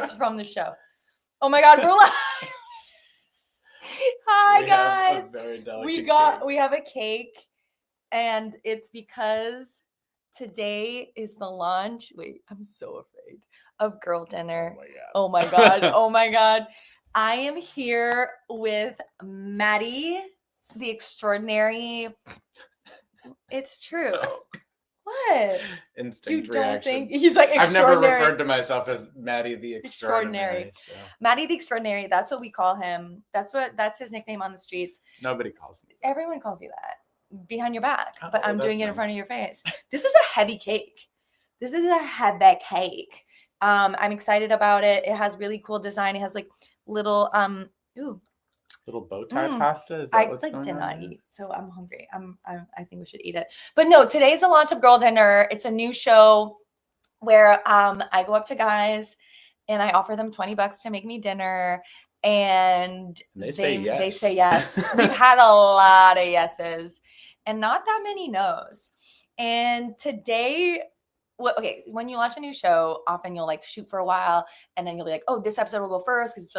It's from the show. Oh my God, we're live. Hi guys. We have a cake, and it's because today is the launch. Wait, I'm so afraid of Girl Dinner. Oh my God. Oh my God. I am here with Maddie, the extraordinary. It's true. So, what? Instinct You don't reaction. think he's like I've never extraordinary? referred to myself as Maddie the Extraordinary. So. Maddie the Extraordinary. That's what we call him. That's his nickname on the streets. Nobody calls me. Everyone calls you that behind your back, but I'm that's doing it in nice. front of your face. This is a heavy cake. This is a heavy cake. I'm excited about it. It has really cool design. It has like little little bow tie pasta. Is that what's I going did on not here? eat, so I'm hungry. I think we should eat it. But no, today's the launch of Girl Dinner. It's a new show where I go up to guys and I offer them $20 to make me dinner, and they say yes. They say yes. We've had a lot of yeses and not that many no's. And today, okay, when you launch a new show, often you'll like shoot for a while and then you'll be like, oh, this episode will go first, because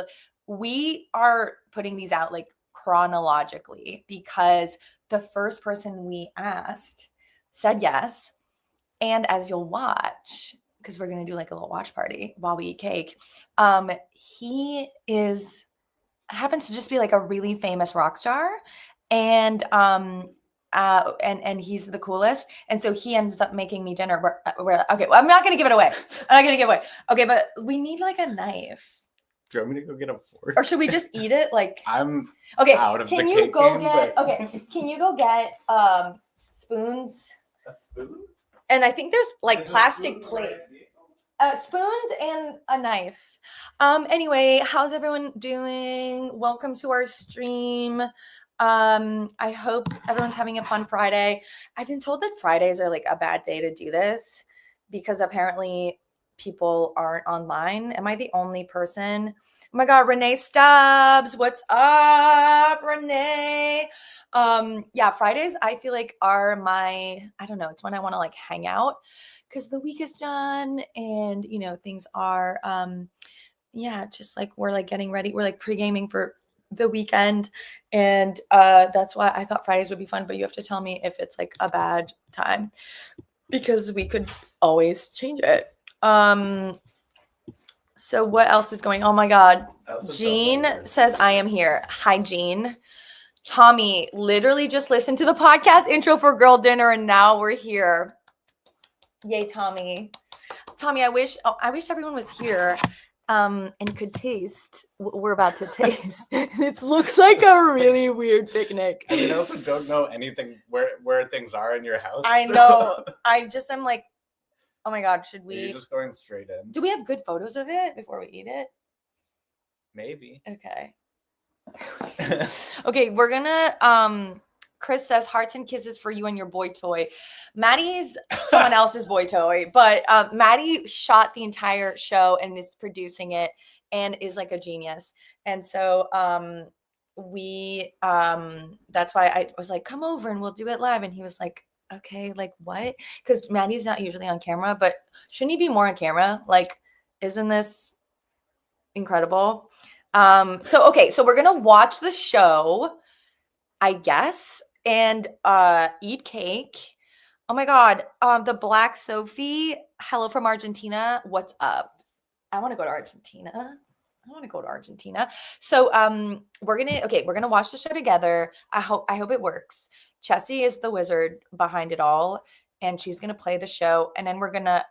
we are putting these out like chronologically, because the first person we asked said yes. And as you'll watch, because we're going to do like a little watch party while we eat cake, he happens to just be like a really famous rock star. And he's the coolest. And so he ends up making me dinner. Okay, well, I'm not going to give it away. Okay, but we need like a knife. Do you want me to go get a fork? Or should we just eat it? Like, I'm okay. out of Can the you cake go game, get? but... Okay, can you go get spoons? A spoon? And I think there's like plastic plates. Spoons and a knife. Anyway, how's everyone doing? Welcome to our stream. I hope everyone's having a fun Friday. I've been told that Fridays are like a bad day to do this because apparently people aren't online. Am I the only person? Oh my God, Renee Stubbs. What's up, Renee? Yeah, Fridays I feel like are I don't know, it's when I want to like hang out because the week is done and you know things are just like we're like getting ready. We're like pre-gaming for the weekend, and that's why I thought Fridays would be fun, but you have to tell me if it's like a bad time because we could always change it. So what else is going on? Oh my God. Jean says I am here. Hi, Jean. Tommy literally just listened to the podcast intro for Girl Dinner and now we're here. Yay, Tommy. Tommy, I wish everyone was here and could taste what we're about to taste. It looks like a really weird picnic. And you also don't know anything where things are in your house. I know. I just am like, oh my God, should we? You're just going straight in. Do we have good photos of it before we eat it? Maybe. Okay. Okay, we're gonna Chris says hearts and kisses for you and your boy toy. Maddie's someone else's boy toy, but Maddie shot the entire show and is producing it and is like a genius. And so that's why I was like, come over and we'll do it live. And he was like, okay, like what? Because Maddie's not usually on camera, but shouldn't he be more on camera? Like, isn't this incredible? So we're gonna watch the show, I guess, and eat cake. Oh my God, the Black Sophie, hello from Argentina. What's up? I want to go to Argentina. So we're gonna watch the show together. I hope it works. Chessie is the wizard behind it all, and she's gonna play the show, and then we're gonna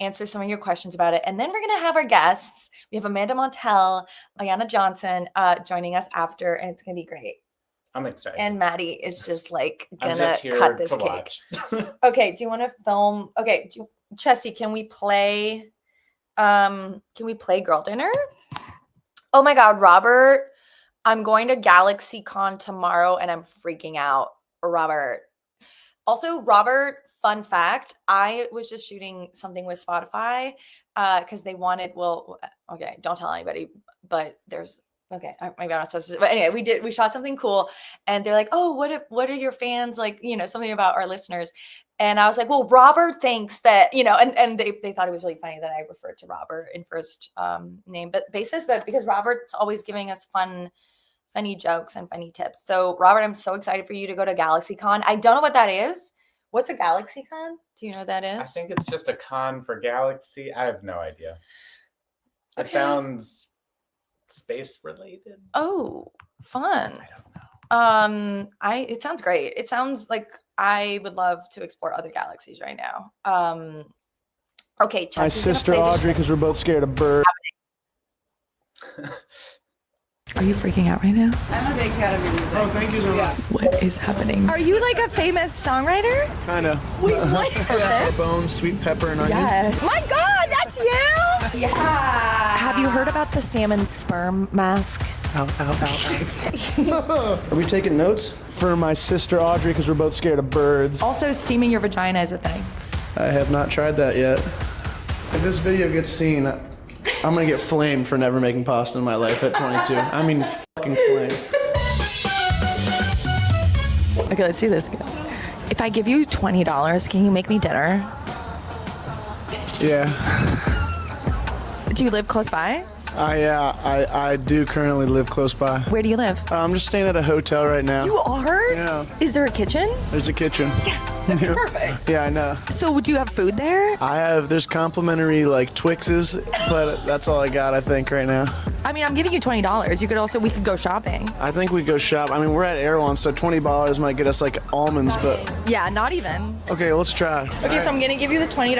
answer some of your questions about it. And then we're going to have our guests. We have Amanda Montell, Ayana Johnson joining us after, and it's going to be great. I'm excited. And Maddie is just like going to cut this cake. Okay, do you want to film? Okay, Chessie, can we play Girl Dinner? Oh my God, Robert, I'm going to GalaxyCon tomorrow and I'm freaking out. Robert. Also, Robert, fun fact, I was just shooting something with Spotify because they wanted, okay, don't tell anybody, but there's, okay, maybe I'm not supposed to, but anyway, we shot something cool and they're like, oh, what are your fans like, you know, something about our listeners. And I was like, well, Robert thinks that, and they thought it was really funny that I referred to Robert in first name basis, but because Robert's always giving us funny jokes and funny tips. So Robert, I'm so excited for you to go to GalaxyCon. I don't know what that is. What's a GalaxyCon? Do you know what that is? I think it's just a con for Galaxy. I have no idea. Okay. It sounds space related. Oh, fun. I don't know. It sounds great. It sounds like I would love to explore other galaxies right now. Okay, Chelsea's My sister Audrey, because we're both scared of birds. Are you freaking out right now? I'm a big fan of your music. Oh, thank you so much. What is happening? Are you like a famous songwriter? Kinda. Wait, what? Yeah, bones, sweet pepper, and onion. Yes. My God, that's you? Yeah. Have you heard about the salmon sperm mask? Ow, ow, ow, ow. Are we taking notes? For my sister Audrey, because we're both scared of birds. Also, steaming your vagina is a thing. I have not tried that yet. If this video gets seen, I'm gonna get flamed for never making pasta in my life at 22. I mean, fucking flame. Okay, let's do this. If I give you $20, can you make me dinner? Yeah. Do you live close by? I do currently live close by. Where do you live? I'm just staying at a hotel right now. You are? Yeah. Is there a kitchen? There's a kitchen. Yes, that's perfect. Yeah, I know. So would you have food there? There's complimentary like Twixes, but that's all I got, I think, right now. I mean, I'm giving you $20. We could go shopping. I think we go shop. I mean, we're at Erewhon, so $20 might get us like almonds, but Yeah, not even. okay, let's try. Okay, so I'm gonna give you the $20.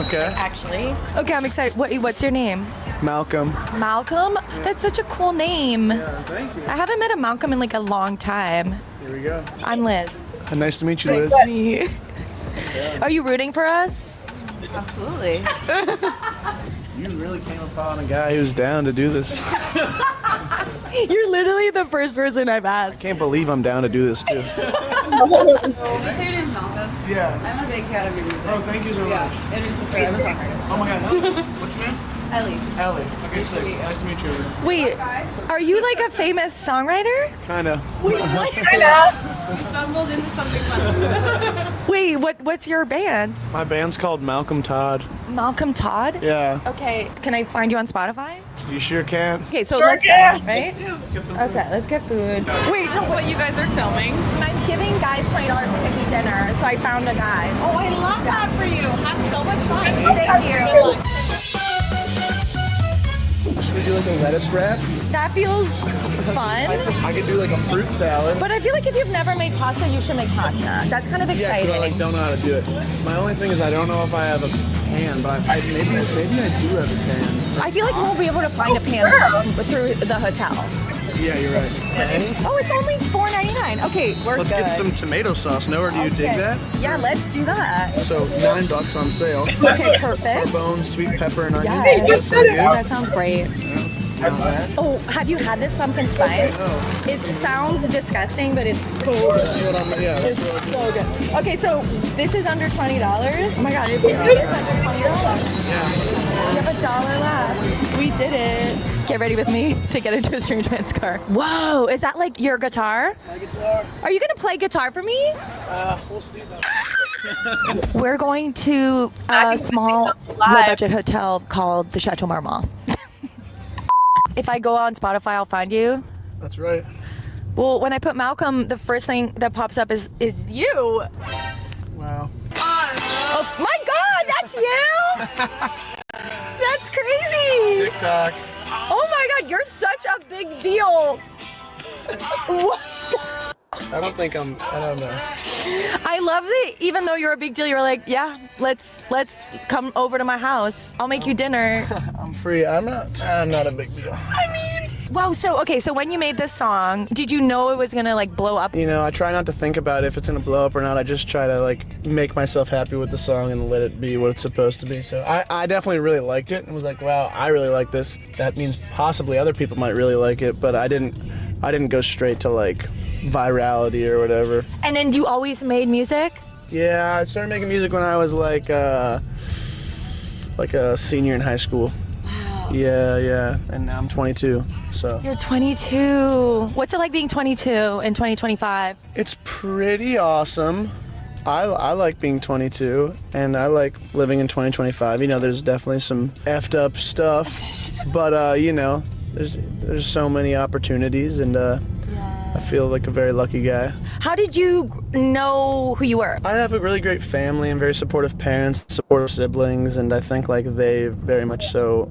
Okay. Actually. Okay, I'm excited. What's your name? Malcolm. Malcolm? That's such a cool name. Yeah, thank you. I haven't met a Malcolm in like a long time. Here we go. I'm Liz. Nice to meet you, Liz. Are you rooting for us? Absolutely. You really came upon a guy who's down to do this. You're literally the first person I've asked. I can't believe I'm down to do this, too. Did you say your name's Malcolm? Yeah. I'm a big fan of your music. Oh, thank you so much. Yeah, and your sister. I'm a songwriter. Oh my God. What's your name? Ellie. Ellie. Okay, sick. Nice to meet you. Wait, are you like a famous songwriter? Kinda. Wait, what? We stumbled into something fun. Wait, what's your band? My band's called Malcolm Todd. Malcolm Todd? Yeah. Okay, can I find you on Spotify? You sure can. Okay, so let's go, right? Yeah, let's get some Okay, let's get food. Wait, no, What you guys are filming? I'm giving guys $20 to pick me dinner, so I found a guy. Oh, I love that for you. Have so much fun. Thank you. Good luck. Should we do like a lettuce wrap? That feels fun. I could do like a fruit salad. But I feel like if you've never made pasta, you should make pasta. That's kind of Yeah, 'cause exciting. I like don't know how to do it. My only thing is I don't know if I have a pan, but maybe I do have a pan. I feel like we'll be able to find a pan through the hotel. Yeah, you're right. Oh, it's only $4.99. Okay, we're Let's good. get some tomato sauce. Noah, do you dig Okay. that? Yeah, let's do that. So $9 on sale. Okay, perfect. Bones, sweet pepper, and onion. Yes. Does that sound good? That sounds great. Not bad. Oh, have you had this pumpkin spice? It sounds disgusting, but it's so good. Yeah, It's so good. Okay, so this is under $20. Oh my God, it is under $20. You have $1 left. We did it. Get ready with me to get into a strange man's car. Whoa, is that like your guitar? My guitar. Are you gonna play guitar for me? We'll see though. We're going to a small low-budget hotel called the Chateau Marmont. If I go on Spotify, I'll find you. That's right. Well, when I put Malcolm, the first thing that pops up is you. Wow. Oh my God, that's you! That's crazy! TikTok. Oh my God, you're such a big deal. What? I don't know. I love that even though you're a big deal, you're like, yeah, let's come over to my house. I'll make you dinner. I'm free. I'm not a big deal. Wow, so when you made this song, did you know it was gonna like blow up? You know, I try not to think about if it's gonna blow up or not. I just try to like make myself happy with the song and let it be what it's supposed to be. So I definitely really liked it and was like, wow, I really like this. That means possibly other people might really like it, but I didn't go straight to like virality or whatever. And then you always made music? Yeah, I started making music when I was like a senior in high school. Wow. Yeah, and now I'm 22, so. You're 22. What's it like being 22 in 2025? It's pretty awesome. I like being 22, and I like living in 2025. You know, there's definitely some effed up stuff, but you know, there's so many opportunities, and I feel like a very lucky guy. How did you know who you were? I have a really great family and very supportive parents, supportive siblings, and I think like they very much so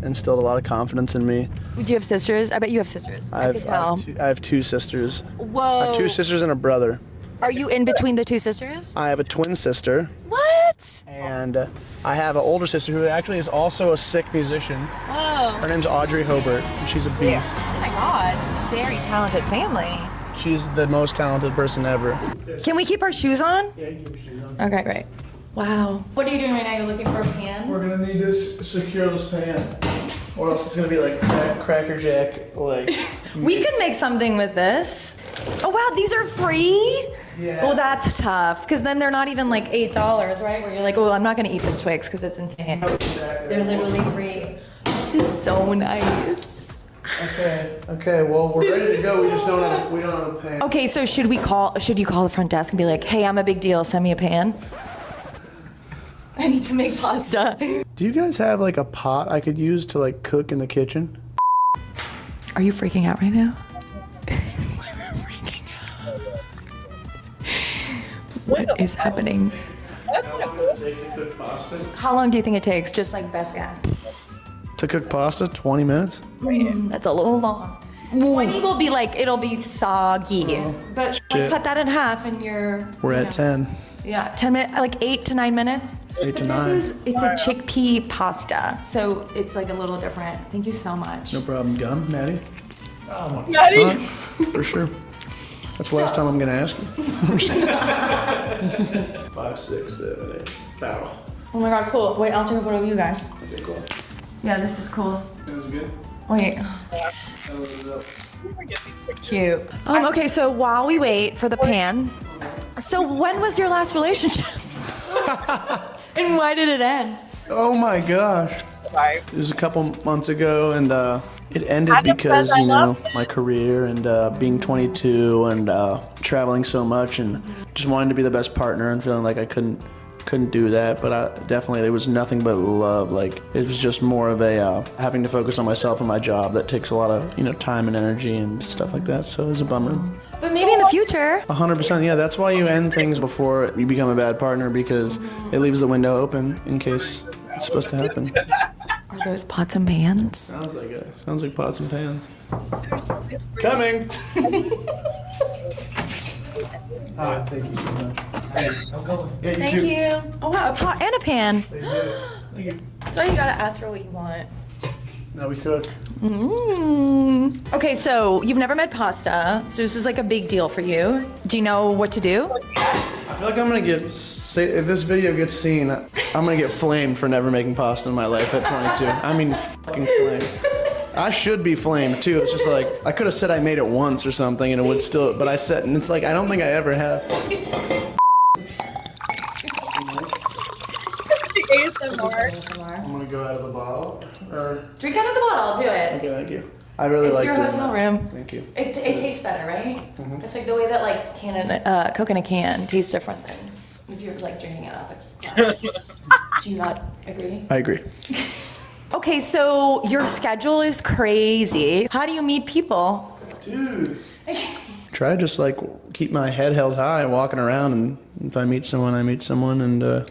instilled a lot of confidence in me. Do you have sisters? I bet you have sisters. I could tell. I have two sisters. Whoa. I have two sisters and a brother. Are you in between the two sisters? I have a twin sister. What? And I have an older sister who actually is also a sick musician. Whoa. Her name's Audrey Hobart, and she's a beast. Oh my God. Very talented family. She's the most talented person ever. Can we keep our shoes on? Yeah, you keep your shoes on. Okay, great. Wow. What are you doing right now? You're looking for a pan? We're gonna need to secure this pan, or else it's gonna be like Cracker Jack, like. We could make something with this. Oh wow, these are free? Yeah. Well, that's tough, because then they're not even like $8, right? Where you're like, oh, I'm not gonna eat this Twix because it's insane. They're literally free. This is so nice. Okay, well, we're ready to go, we just don't have a pan. Okay, so should you call the front desk and be like, hey, I'm a big deal, send me a pan? I need to make pasta. Do you guys have like a pot I could use to like cook in the kitchen? Are you freaking out right now? What is happening? How long do you think it takes? Just like best guess. To cook pasta, 20 minutes? That's a little long. 20 will be like, it'll be soggy. But Shit. cut that in half and you're... We're at 10. Yeah, 10 minutes, like 8 to 9 minutes. 8 to But 9. it's a chickpea pasta, so it's like a little different. Thank you so much. No problem, Gum, Maddie. Maddie? For sure. That's the last time I'm gonna ask you. 5, 6, 7, 8. Bow. Oh my God, cool. Wait, I'll take a photo of you guys. Okay, cool. Yeah, this is cool. That was good. Wait. Cute. Okay, so while we wait for the pan, so when was your last relationship? And why did it end? Oh my gosh. Sorry. It was a couple months ago, and it ended because, you know, my career and being 22 and traveling so much and just wanting to be the best partner and feeling like I couldn't do that. But definitely there was nothing but love. Like, it was just more of a having to focus on myself and my job that takes a lot of, you know, time and energy and stuff like that. So it was a bummer. But maybe in the future. 100%, yeah. That's why you end things before you become a bad partner, because it leaves the window open in case it's supposed to happen. Are those pots and pans? Sounds like it. Sounds like pots and pans. Coming. Thank you so much. Yeah, you Thank too. you. Oh wow, a pot and a pan. Thank you. So you gotta ask for what you want. Now we cook. Okay, so you've never made pasta, so this is like a big deal for you. Do you know what to do? I feel like I'm gonna if this video gets seen, I'm gonna get flamed for never making pasta in my life at 22. I mean, fucking flamed. I should be flamed too. It's just like, I could have said I made it once or something and it would still, but I said, and it's like, I don't think I ever have. I'm gonna go out of the bottle. Or, Drink out of the bottle, do it. okay, thank you. I really It's like your doing hotel that. room. Thank you. It tastes better, right? It's like the way that like Coke in a can tastes different than if you're like drinking it out of a glass. Do you not agree? I agree. Okay, so your schedule is crazy. How do you meet people? Dude. Try to just like keep my head held high and walking around, and if I meet someone, I meet someone, and I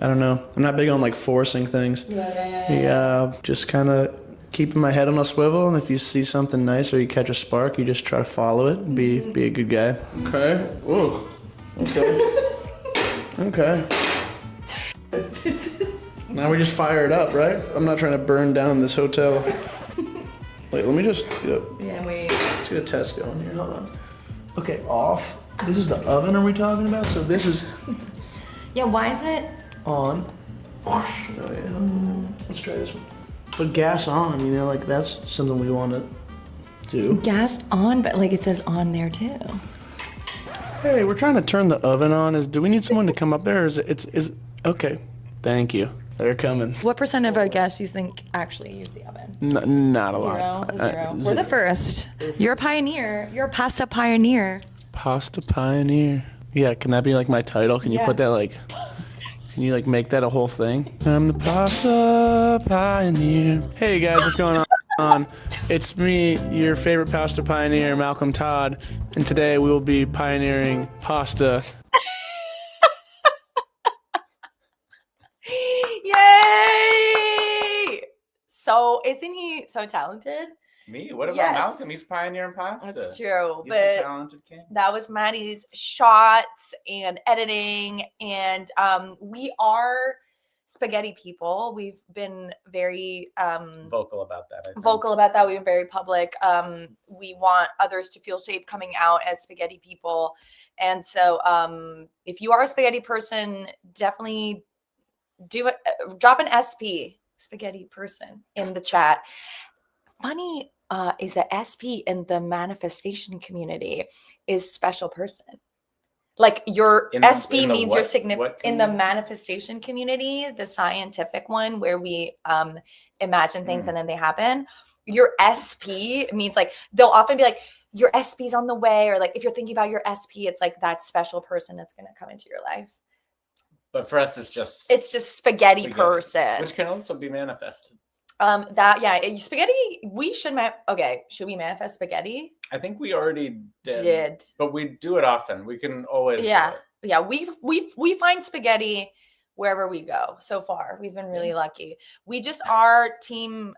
don't know. I'm not big on like forcing things. Yeah. Just kind of keeping my head on a swivel, and if you see something nice or you catch a spark, you just try to follow it and be a good guy. Okay. Whoa. Okay. Okay. Now we just fire it up, right? I'm not trying to burn down this hotel. Wait, let me just Yeah, wait. let's get a test going here. Hold on. Okay, off. This is the oven, are we talking about? So this is Yeah, why is it? on. Oh yeah. Let's try this one. But gas on, you know, like that's something we want to do. Gas on, but like it says on there too. Hey, we're trying to turn the oven on. Do we need someone to come up there? Or is okay? Thank you. They're coming. What % of our guests do you think actually use the oven? Not a lot. Zero. We're the first. You're a pioneer. You're a pasta pioneer. Pasta pioneer. Yeah, can that be like my title? Can you put that like, can you like make that a whole thing? I'm the pasta pioneer. Hey guys, what's going on? It's me, your favorite pasta pioneer, Malcolm Todd, and today we will be pioneering pasta. Yay! So isn't he so talented? Me? What about Yes. Malcolm? He's pioneering pasta. That's true. He's a But talented king. that was Maddie's shots and editing, and we are spaghetti people. We've been very Vocal about that. I think. vocal about that. We've been very public. We want others to feel safe coming out as spaghetti people, and so if you are a spaghetti person, definitely do it. Drop an SP spaghetti person in the chat. Funny is that SP in the manifestation community is special person. Like your SP means your significant in the manifestation community, the scientific one where we imagine things and then they happen. Your SP means like they'll often be like your SP's on the way, or like if you're thinking about your SP, it's like that special person that's going to come into your life. But for us, it's just spaghetti person, which can also be manifested. Spaghetti. We should should we manifest spaghetti? I think we already did, but we do it often. We can always do it. We find spaghetti wherever we go. So far, we've been really lucky. We just are team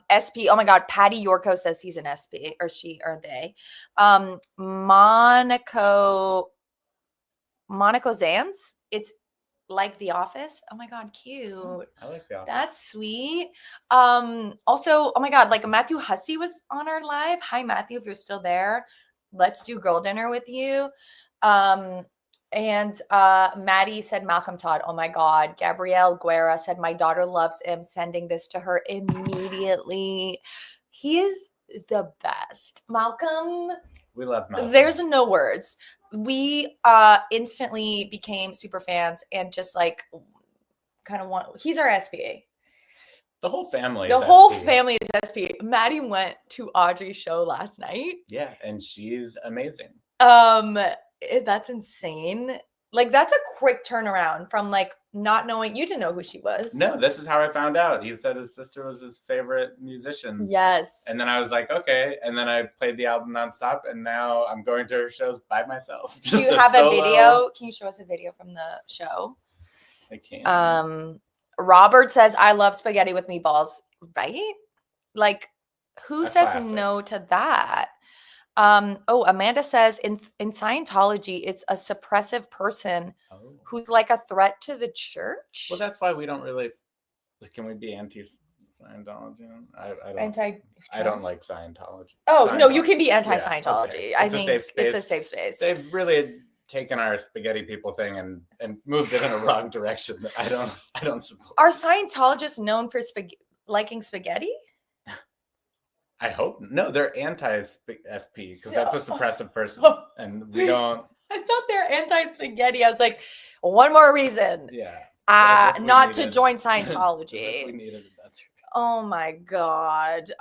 SP. Oh my God, Patty Yorko says he's an SP, or she, or they. Monaco Zans. It's like The Office. Oh my God, cute. I like The Office. That's sweet. Also, oh my God, like Matthew Hussey was on our live. Hi, Matthew, if you're still there. Let's do girl dinner with you. And Maddie said Malcolm Todd. Oh my God. Gabrielle Guerra said my daughter loves him. Sending this to her immediately. He is the best. Malcolm. We love Malcolm. There's no words. We instantly became super fans and just like kind of want. He's our SP. The whole family. The whole family is SP. Maddie went to Audrey's show last night. Yeah, and she's amazing. That's insane. Like that's a quick turnaround from like not knowing. You didn't know who she was. No, this is how I found out. He said his sister was his favorite musician. Yes. And then I was like, okay. And then I played the album nonstop, and now I'm going to her shows by myself. Do you have a video? Can you show us a video from the show? I can't. Robert says, I love spaghetti with meatballs. Right? Like, who says classic. no to that? Amanda says in Scientology, it's a suppressive person who's like a threat to the church. Well, that's why we don't really. Can we be anti-Scientology? I don't like Scientology. Oh no, you can be anti-Scientology. Okay. I think it's a safe space. They've really taken our spaghetti people thing and moved it in a wrong direction. That I don't support. Are Scientologists known for liking spaghetti? I hope no. They're anti-SP because that's a suppressive person, and we don't. I thought they're anti-spaghetti. I was like, one more reason. Yeah. Not to join Scientology. We needed it. That's true. Oh my God.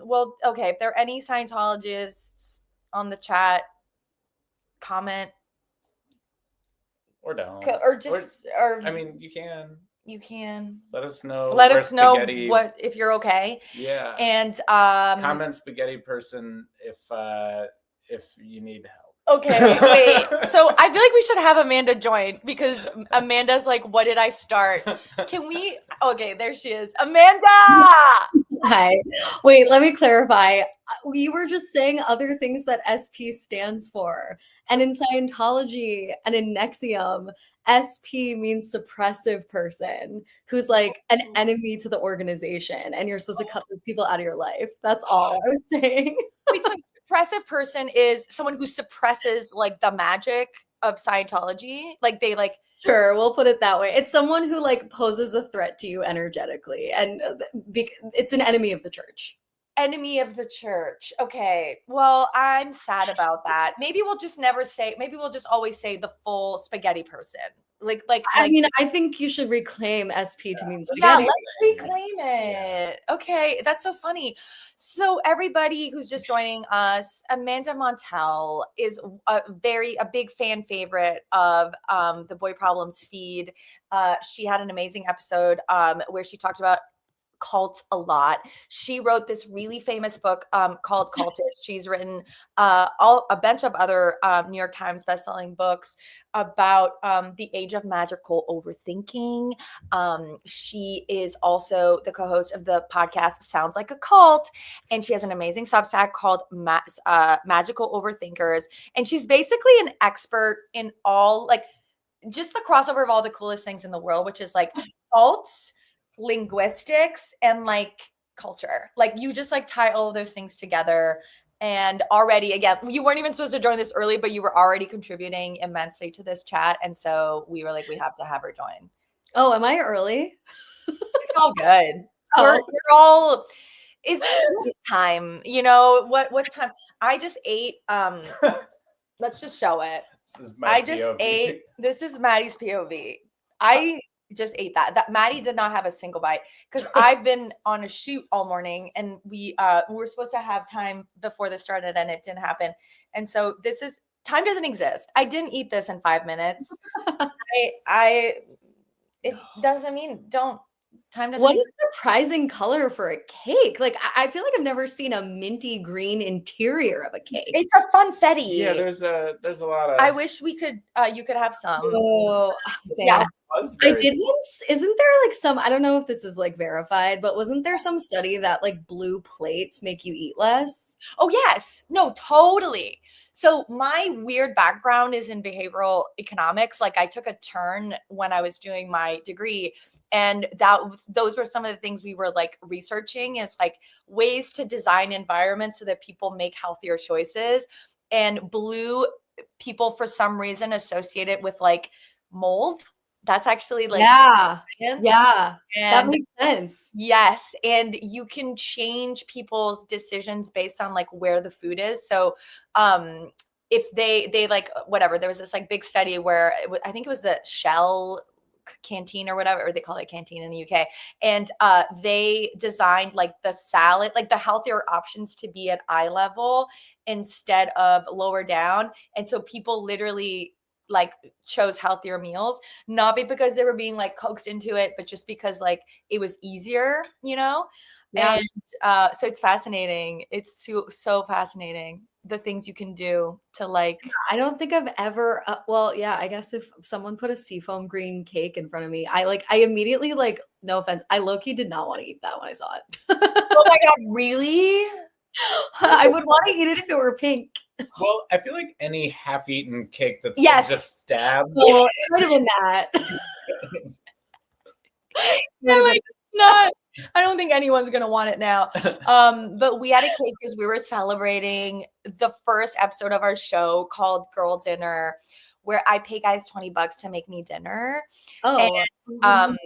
Well, okay. If there are any Scientologists on the chat, comment. Or don't. Or I mean, you can. You can let us know. Let us know what if you're okay. Yeah. And comment spaghetti person if you need help. Okay, wait. So I feel like we should have Amanda join because Amanda's like, what did I start? Can we? Okay, there she is. Amanda! Hi. Wait, let me clarify. We were just saying other things that SP stands for. And in Scientology and in NXIVM, SP means suppressive person who's like an enemy to the organization. And you're supposed to cut those people out of your life. That's all I was saying. Wait, so suppressive person is someone who suppresses like the magic of Scientology. Like they like. Sure, we'll put it that way. It's someone who like poses a threat to you energetically. And it's an enemy of the church. Enemy of the church. Okay. Well, I'm sad about that. Maybe we'll just always say the full spaghetti person. Like I mean, I think you should reclaim SP to mean yeah, spaghetti. let's reclaim it. it. Okay, that's so funny. So everybody who's just joining us, Amanda Montell is a big fan favorite of the Boy Problems feed. She had an amazing episode where she talked about cult a lot. She wrote this really famous book called Cultish. She's written a bunch of other New York Times bestselling books about the age of magical overthinking. She is also the co-host of the podcast Sounds Like a Cult, and she has an amazing Substack called Magical Overthinkers. And she's basically an expert in all, like, just the crossover of all the coolest things in the world, which is like cults, linguistics, and like culture. Like, you just like tie all of those things together. And already, again, you weren't even supposed to join this early, but you were already contributing immensely to this chat. And so we were like, we have to have her join. Oh, am I early? It's all good. Oh. We're all, it's time, you know, what's time? I just ate, let's just show it. I just POV. ate, this is Maddie's POV. I just ate that Maddie did not have a single bite because I've been on a shoot all morning, and we were supposed to have time before this started and it didn't happen. And so time doesn't exist. I didn't eat this in 5 minutes. It doesn't mean time doesn't What exist. is surprising color for a cake? Like, I feel like I've never seen a minty green interior of a cake. It's a funfetti. Yeah, there's a lot of. I wish you could have some. Oh, Sam. Yeah. I did once. Isn't there like some, I don't know if this is like verified, but wasn't there some study that like blue plates make you eat less? Oh, yes. No, totally. So my weird background is in behavioral economics. Like, I took a turn when I was doing my degree, and those were some of the things we were like researching, is like ways to design environments so that people make healthier choices. And blue, people for some reason associate it with like mold. That's actually like Yeah. science. Yeah. That And makes sense. yes, and you can change people's decisions based on like where the food is. So if they like whatever, there was this like big study where I think it was the Shell canteen or whatever, or they call it canteen in the UK, and they designed like the salad, like the healthier options, to be at eye level instead of lower down. And so people literally like chose healthier meals, not because they were being like coaxed into it, but just because like it was easier, you know? Yeah. And so it's fascinating. It's so fascinating, the things you can do to like. I don't think I've ever, well, yeah, I guess if someone put a seafoam green cake in front of me, I immediately, like, no offense, I low-key did not want to eat that when I saw it. Oh my God, really? I would want to eat it if it were pink. Well, I feel like any half-eaten cake that's Yes. just stabbed. So it could have been that. I'm like, not. I don't think anyone's gonna want it now. But we had a cake because we were celebrating the first episode of our show called Girl Dinner, where I pay guys $20 to make me dinner. Oh. And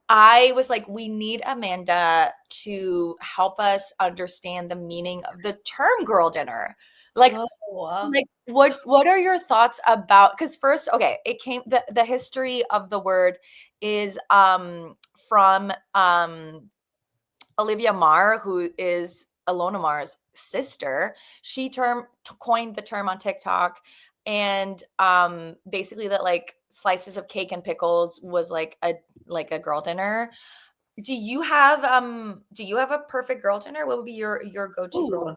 I was like, we need Amanda to help us understand the meaning of the term girl dinner. Like, like what are your thoughts about, because first, okay, it came, the history of the word is from Olivia Marr, who is Ilona Marr's sister. She coined the term on TikTok, and basically that like slices of cake and pickles was like a girl dinner. Do you have a perfect girl dinner? What would be your go-to girl dinner?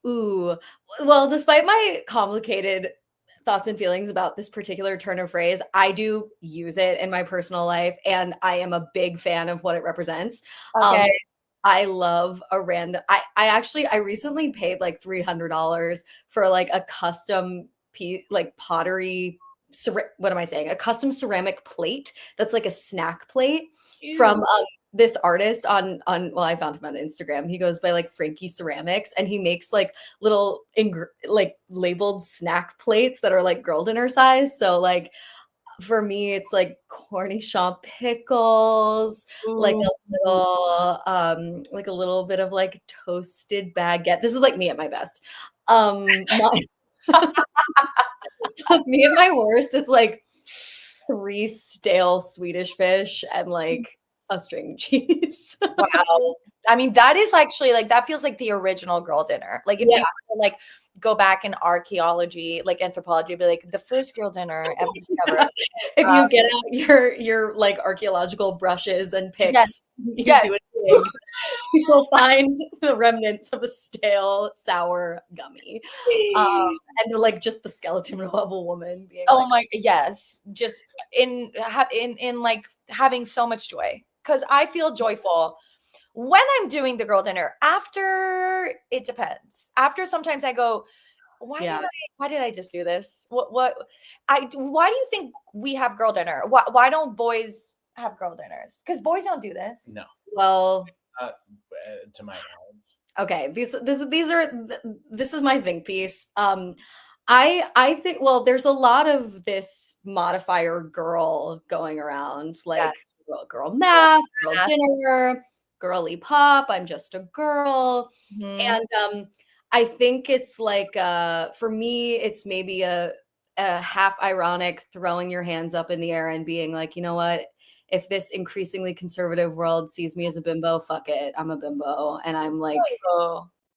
Ooh. Well, despite my complicated thoughts and feelings about this particular turn of phrase, I do use it in my personal life, and I am a big fan of what it represents. Okay. I love a random. I recently paid like $300 for like a custom like pottery. What am I saying? A custom ceramic plate that's like a snack plate from this artist on well, I found him on Instagram. He goes by like Frankie Ceramics, and he makes like little like labeled snack plates that are like girl dinner size. So like for me, it's like cornichon pickles, like a little bit of like toasted baguette. This is like me at my best. Me at my worst, it's like 3 stale Swedish fish and like a string cheese. Wow. I mean, that is actually like, that feels like the original girl dinner. Like if you like go back in archaeology, like anthropology, be like the first girl dinner ever discovered. If you get out your like archaeological brushes and picks, you do it big, you'll find the remnants of a stale, sour gummy. And like just the skeleton of a woman being Yes. Just in like having so much joy. Because I feel joyful when I'm doing the girl dinner. After, it depends. After, sometimes I go, why did I just do this? Why do you think we have girl dinner? Why don't boys have girl dinners? Because boys don't do this. No. Well, to my knowledge. Okay, this is my think piece. I think, well, there's a lot of this modifier girl going around, like girl math, girl dinner, girly pop, I'm just a girl. And I think it's like for me, it's maybe a half ironic throwing your hands up in the air and being like, you know what? If this increasingly conservative world sees me as a bimbo, fuck it. I'm a bimbo and I'm like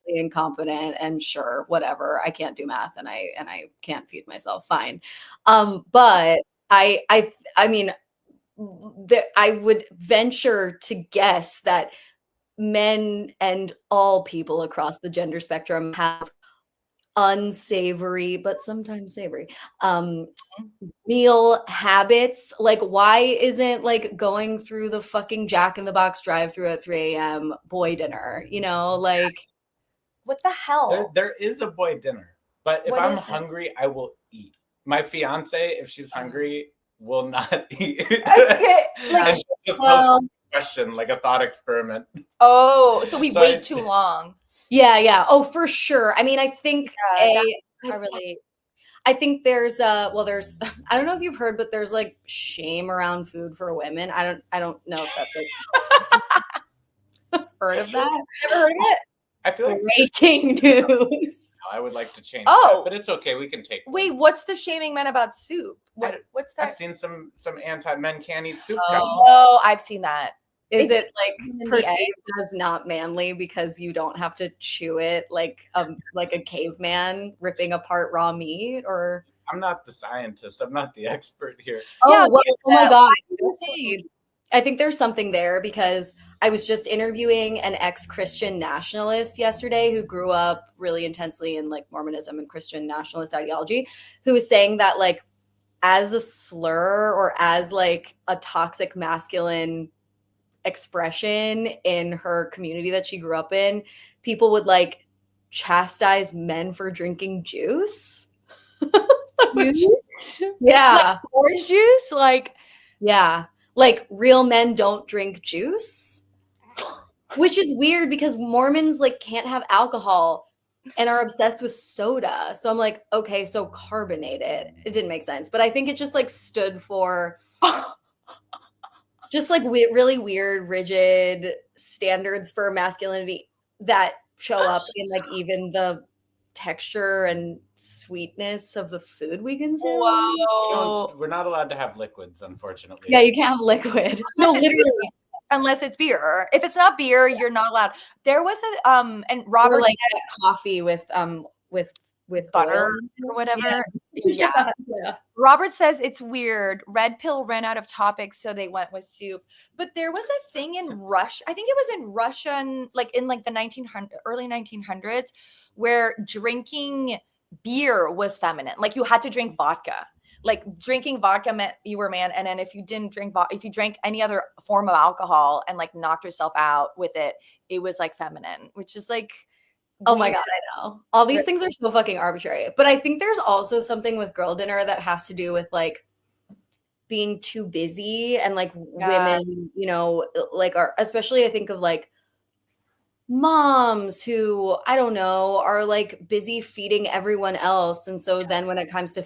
incompetent and sure, whatever. I can't do math and I can't feed myself. Fine. But I mean, I would venture to guess that men and all people across the gender spectrum have unsavory but sometimes savory meal habits. Like, why isn't like going through the fucking Jack in the Box drive-through at 3 a.m. boy dinner, you know? Like, what the hell? There is a boy dinner, but if I'm hungry, I will eat. My fiance, if she's hungry, will not eat. Okay, like, just pose a question, like a thought experiment. Oh, so we wait too long. Yeah. Oh, for sure. I mean, I think I think there's I don't know if you've heard, but there's like shame around food for women. I don't know if that's like heard of that. Never heard of it. I feel like breaking news. I would like to change that, but it's okay. We can take. Wait, what's the shaming men about soup? What's that? I've seen some anti-men can't eat soup. Oh, I've seen that. Is it like perceived as not manly because you don't have to chew it like a caveman ripping apart raw meat? Or I'm not the scientist. I'm not the expert here. Oh my God. I think there's something there because I was just interviewing an ex-Christian nationalist yesterday who grew up really intensely in like Mormonism and Christian nationalist ideology, who was saying that like as a slur or as like a toxic masculine expression in her community that she grew up in, people would like chastise men for drinking juice. Juice? Yeah. Like orange juice? Like, yeah. Like real men don't drink juice, which is weird because Mormons like can't have alcohol and are obsessed with soda. So I'm like, okay, so carbonated. It didn't make sense, but I think it just like stood for just like really weird, rigid standards for masculinity that show up in like even the texture and sweetness of the food we consume. Whoa. We're not allowed to have liquids, unfortunately. Yeah, you can't have liquid. No, literally. Unless it's beer. If it's not beer, you're not allowed. There was a and Robert or like coffee with butter or whatever. Yeah. Robert says it's weird. Red Pill ran out of topics, so they went with soup. But there was a thing in Russia. I think it was in Russia, in the early 1900s, where drinking beer was feminine. Like you had to drink vodka. Like drinking vodka meant you were a man, and then if you didn't drink if you drank any other form of alcohol and like knocked yourself out with it, it was like feminine, which is like. Oh my God, I know. All these things are so fucking arbitrary. But I think there's also something with girl dinner that has to do with like being too busy and like women, you know, like are, especially I think of like moms who, I don't know, are like busy feeding everyone else. And so then when it comes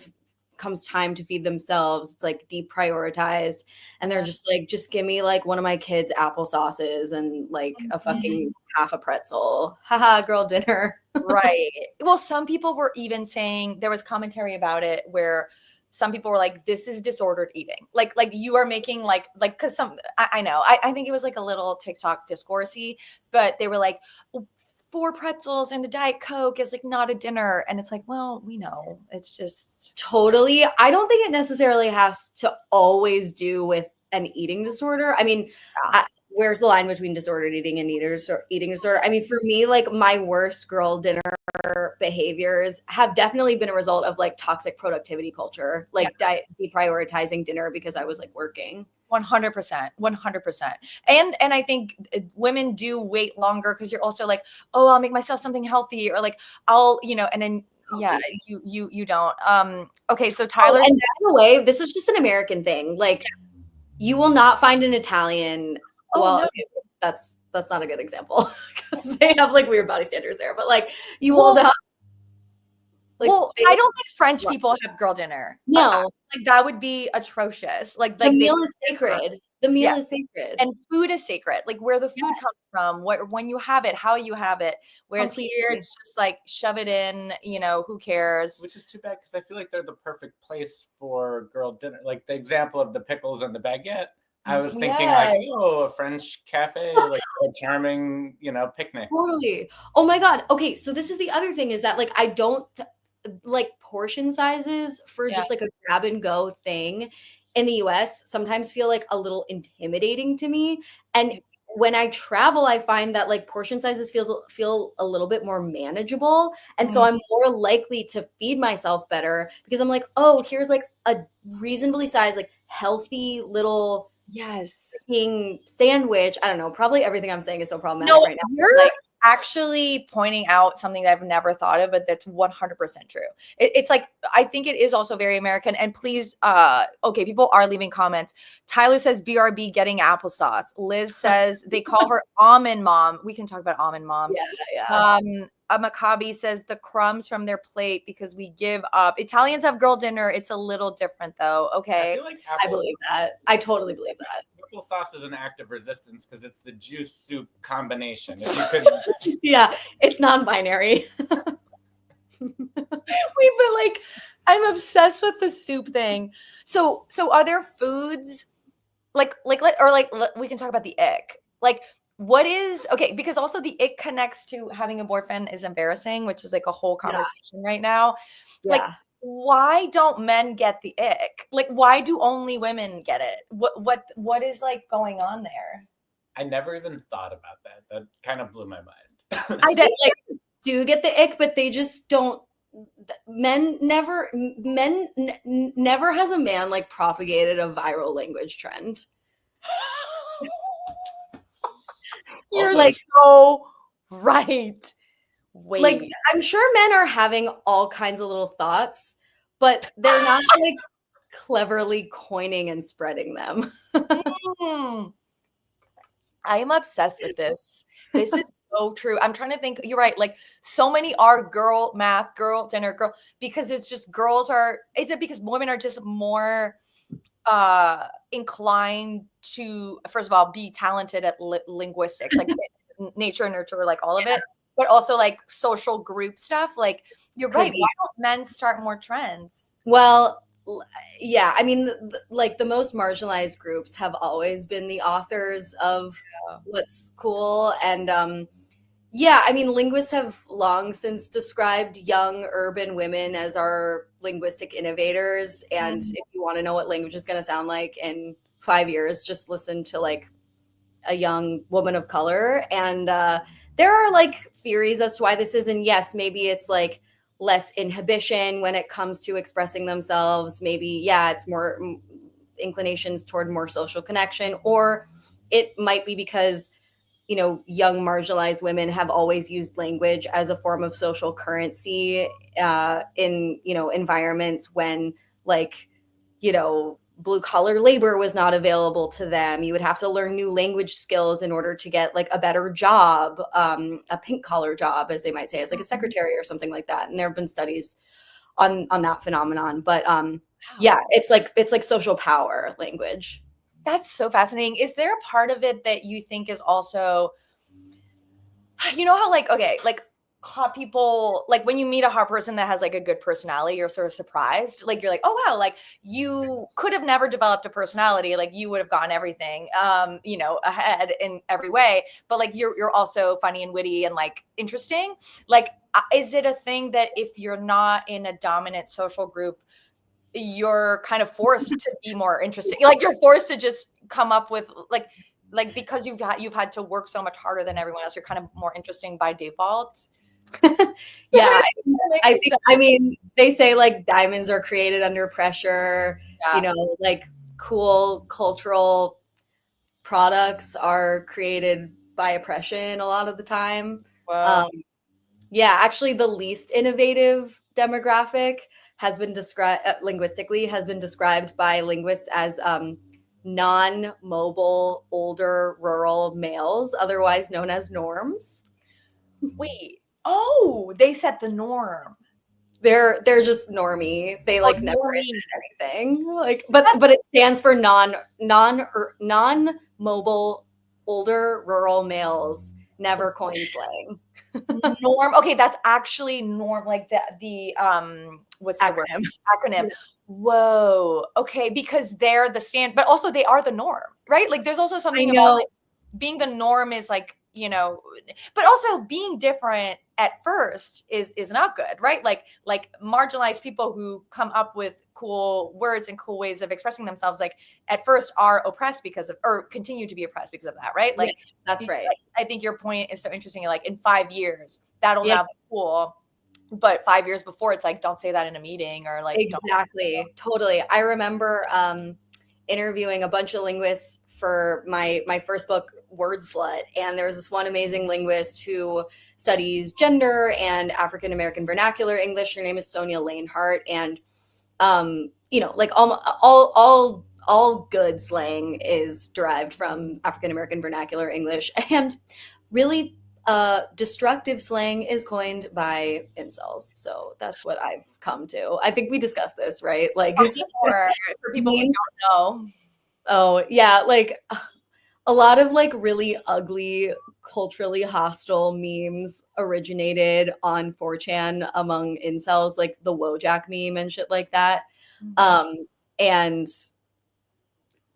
time to feed themselves, it's like deprioritized and they're just like, just give me like one of my kids' applesauces and like a fucking half a pretzel. Haha, girl dinner. Right. Well, some people were even saying, there was commentary about it where some people were like, this is disordered eating. Like you are making like, cause I know, I think it was like a little TikTok discoursey, but they were like, 4 pretzels and a Diet Coke is like not a dinner. And it's like, well, we know it's just. Totally. I don't think it necessarily has to always do with an eating disorder. I mean, where's the line between disordered eating and eating disorder? I mean, for me, like my worst girl dinner behaviors have definitely been a result of like toxic productivity culture, like deprioritizing dinner because I was like working. 100%. And I think women do wait longer because you're also like, oh, I'll make myself something healthy, or like I'll, and then you don't. Okay, so Tyler. And by the way, this is just an American thing. Like you will not find an Italian. Okay, that's not a good example because they have like weird body standards there. But like you will not. Like, I don't think French people have girl dinner. No, like that would be atrocious. Like the meal is sacred. The meal is sacred, and food is sacred. Like where the food comes from, when you have it, how you have it. Whereas here, it's just like shove it in. Who cares? Which is too bad because I feel like they're the perfect place for girl dinner. Like the example of the pickles and the baguette. I was thinking like, a French cafe, like a charming, picnic. Totally. Oh my God. Okay, so this is the other thing is that like I don't like portion sizes for just like a grab and go thing in the US sometimes feel like a little intimidating to me. And when I travel, I find that like portion sizes feel a little bit more manageable. And so I'm more likely to feed myself better because I'm like, oh, here's like a reasonably sized, like healthy little sandwich. I don't know. Probably everything I'm saying is so problematic right now. You're actually pointing out something that I've never thought of, but that's 100% true. It's like, I think it is also very American. And please, okay, people are leaving comments. Tyler says BRB getting applesauce. Liz says they call her almond mom. We can talk about almond moms. Yeah. Maccabi says the crumbs from their plate because we give up. Italians have girl dinner. It's a little different though. Okay. I feel like I believe that. I totally believe that. Applesauce is an act of resistance because it's the juice soup combination. If you could... Yeah, it's non-binary. Wait, but like, I'm obsessed with the soup thing. So are there foods we can talk about the ick. Like, what is okay? Because also the ick connects to having a boyfriend is embarrassing, which is like a whole conversation right now. Yeah. Like, why don't men get the ick? Like, why do only women get it? What is like going on there? I never even thought about that. That kind of blew my mind. I did like do get the ick, but they just don't. Never has a man like propagated a viral language trend. You're like so right. Wait. Like I'm sure men are having all kinds of little thoughts, but they're not like cleverly coining and spreading them. I am obsessed with this. This is so true. I'm trying to think. You're right. Like so many are girl math, girl dinner, girl, because it's just is it because women are just more inclined to, first of all, be talented at linguistics, like nature and nurture, like all of it, but also like social group stuff. Like you're right. Why don't men start more trends? Well, yeah, I mean, like the most marginalized groups have always been the authors of what's cool. And yeah, I mean, linguists have long since described young urban women as our linguistic innovators. And if you want to know what language is going to sound like in 5 years, just listen to like a young woman of color. And there are like theories as to why this is. And yes, maybe it's like less inhibition when it comes to expressing themselves. Maybe, it's more inclinations toward more social connection, or it might be because, young marginalized women have always used language as a form of social currency in, environments when like, blue collar labor was not available to them. You would have to learn new language skills in order to get like a better job, a pink collar job, as they might say, as like a secretary or something like that. And there have been studies on that phenomenon. But yeah, it's like social power language. That's so fascinating. Is there a part of it that you think is also, how like, okay, like hot people, like when you meet a hot person that has like a good personality, you're sort of surprised. Like you're like, oh wow, like you could have never developed a personality. Like you would have gotten everything, ahead in every way. But like you're also funny and witty and like interesting. Like, is it a thing that if you're not in a dominant social group, you're kind of forced to be more interesting? Like you're forced to just come up with like because you've had to work so much harder than everyone else, you're kind of more interesting by default. Yeah, I mean, they say like diamonds are created under pressure, like cool cultural products are created by oppression a lot of the time. Wow. Actually the least innovative demographic has been described linguistically has been described by linguists as non-mobile older rural males, otherwise known as norms. Wait. Oh, they set the norm. They're just normie. They like never did anything. Like, but it stands for non-mobile older rural males. Never coined slang. Norm. Okay, that's actually norm. Like the what's the word? Acronym. Yeah. Whoa. Okay, because they're the stand, but also they are the norm, right? Like, there's also something about like, being the norm is like, but also being different at first is not good, right? Like marginalized people who come up with cool words and cool ways of expressing themselves, like at first are oppressed because of, or continue to be oppressed because of that, right? Like, yeah, that's right. Like, I think your point is so interesting. Like in 5 years, that'll now be cool. But 5 years before, it's like, don't say that in a meeting, or like, exactly, totally. I remember interviewing a bunch of linguists for my first book, Word Slut, and there was this one amazing linguist who studies gender and African American vernacular English. Her name is Sonia Lanehart, and like all good slang is derived from African American vernacular English, and really destructive slang is coined by incels. So that's what I've come to. I think we discussed this, right? Like for people who don't know. Oh yeah, like a lot of like really ugly, culturally hostile memes originated on 4chan among incels, like the Wojak meme and shit like that. Mm-hmm. And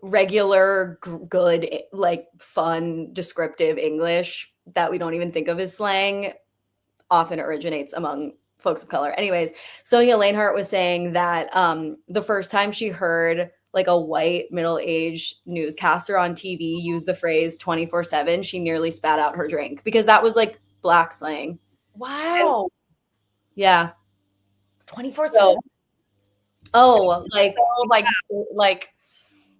regular, good, like fun, descriptive English that we don't even think of as slang often originates among folks of color. Anyways, Sonia Lanehart was saying that the first time she heard like a white middle-aged newscaster on TV use the phrase 24/7, she nearly spat out her drink because that was like Black slang. Wow. And, yeah. 24/7. So, like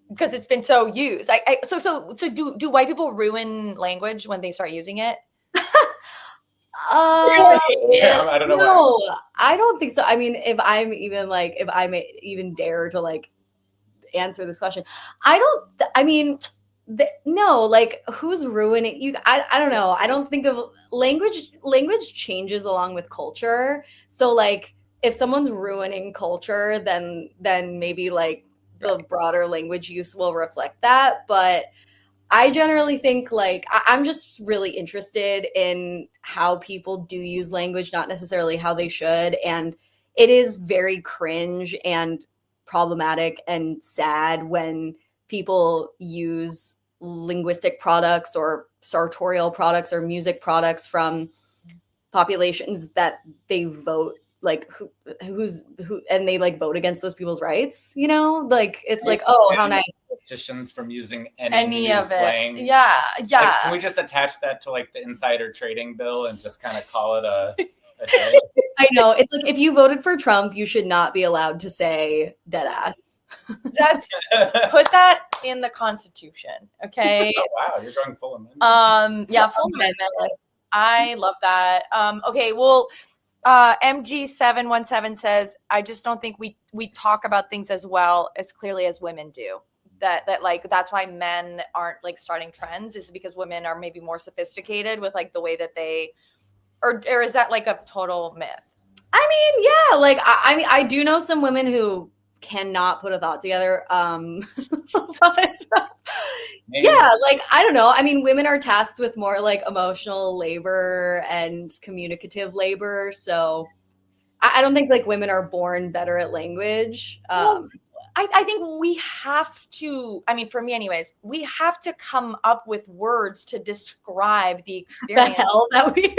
because it's been so used. So do white people ruin language when they start using it? Yeah, I don't know. No, I don't think so. I mean, if I may even dare to like answer this question, no, like who's ruining you? I don't know. I don't think of language changes along with culture. So like if someone's ruining culture, then maybe like the broader language use will reflect that. But I generally think like I'm just really interested in how people do use language, not necessarily how they should. And it is very cringe and problematic and sad when people use linguistic products or sartorial products or music products from populations that they vote like who and they like vote against those people's rights, like it's like, oh, how nice. Politicians from using any of slang. It. Yeah. Like, can we just attach that to like the insider trading bill and just kind of call it a day? I know. It's like if you voted for Trump, you should not be allowed to say dead ass. That's put that in the Constitution. Okay. Oh, wow, you're going full amendment. Yeah, full amendment. I love that. Okay, well, MG717 says, I just don't think we talk about things as well as clearly as women do. That like that's why men aren't like starting trends, is because women are maybe more sophisticated with like the way that they, or is that like a total myth? I mean, yeah, like I mean, I do know some women who cannot put a thought together. But yeah, like, I don't know. I mean, women are tasked with more like emotional labor and communicative labor. So I don't think like women are born better at language. I think we have to, I mean, for me anyways, we have to come up with words to describe the The experience. hell that we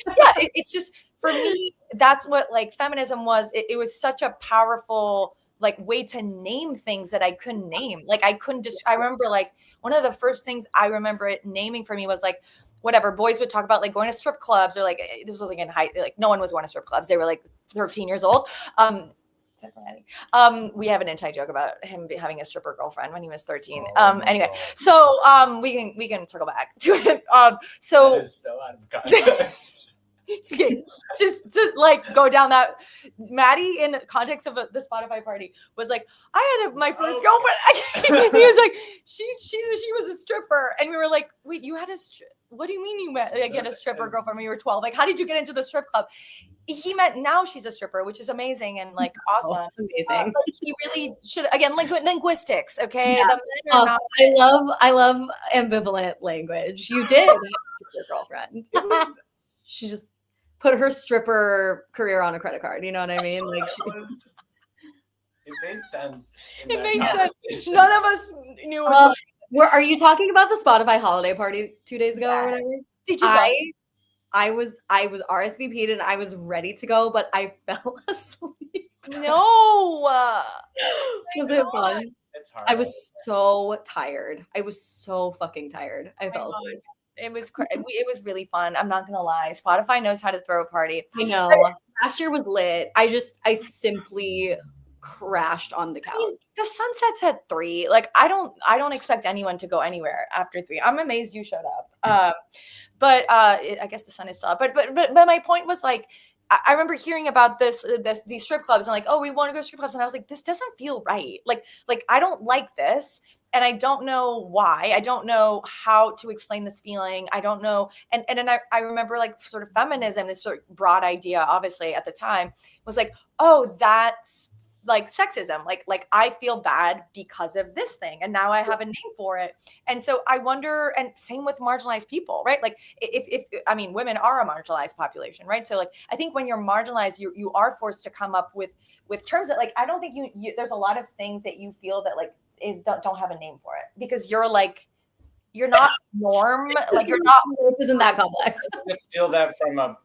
Yeah, it's just, for me, that's what like feminism was. It was such a powerful like way to name things that I couldn't name. Like I couldn't just, I remember like one of the first things I remember it naming for me was like, whatever, boys would talk about like going to strip clubs, or like, this was like in high, like no one was going to strip clubs. They were like 13 years old. Except for Eddie. We have an inside joke about him having a stripper girlfriend when he was 13. Anyway, so we can circle back to it. So that is so out of context. Okay, just to like go down that, Maddie in context of the Spotify party was like, I had my first girlfriend. He was like, she was a stripper, and we were like, wait, you had a what do you mean you met like, get a stripper girlfriend when you were 12? Like, how did you get into the strip club? He meant now she's a stripper, which is amazing and like awesome. Amazing. But he really should, again, linguistics. Okay, Yeah. the men are not. I love ambivalent language. You did have your girlfriend. She just put her stripper career on a credit card. You know what I mean? Like it made sense. It made sense. None of us knew. Are you talking about the Spotify holiday party 2 days ago or whatever? Did you? I was RSVP'd and I was ready to go, but I fell asleep. No. Was it fun? It's hard. I was so tired. I was so fucking tired. I fell asleep. It was it was really fun. I'm not gonna lie. Spotify knows how to throw a party. I know. Last year was lit. I simply crashed on the couch. I mean, the sun sets at 3. Like I don't expect anyone to go anywhere after 3. I'm amazed you showed up. But I guess the sun is still up. But my point was like, I remember hearing about these strip clubs and like, oh, we want to go to strip clubs, and I was like, this doesn't feel right. Like I don't like this. And I don't know why. I don't know how to explain this feeling. I don't know. And then I remember like sort of feminism, this sort of broad idea, obviously at the time, was like, oh, that's like sexism. Like I feel bad because of this thing. And now I have a name for it. And so I wonder, and same with marginalized people, right? Like if I mean, women are a marginalized population, right? So like, I think when you're marginalized, you are forced to come up with terms that like, I don't think you there's a lot of things that you feel that like, don't have a name for it because you're not norm, like you're not. Isn't that complex? Just steal that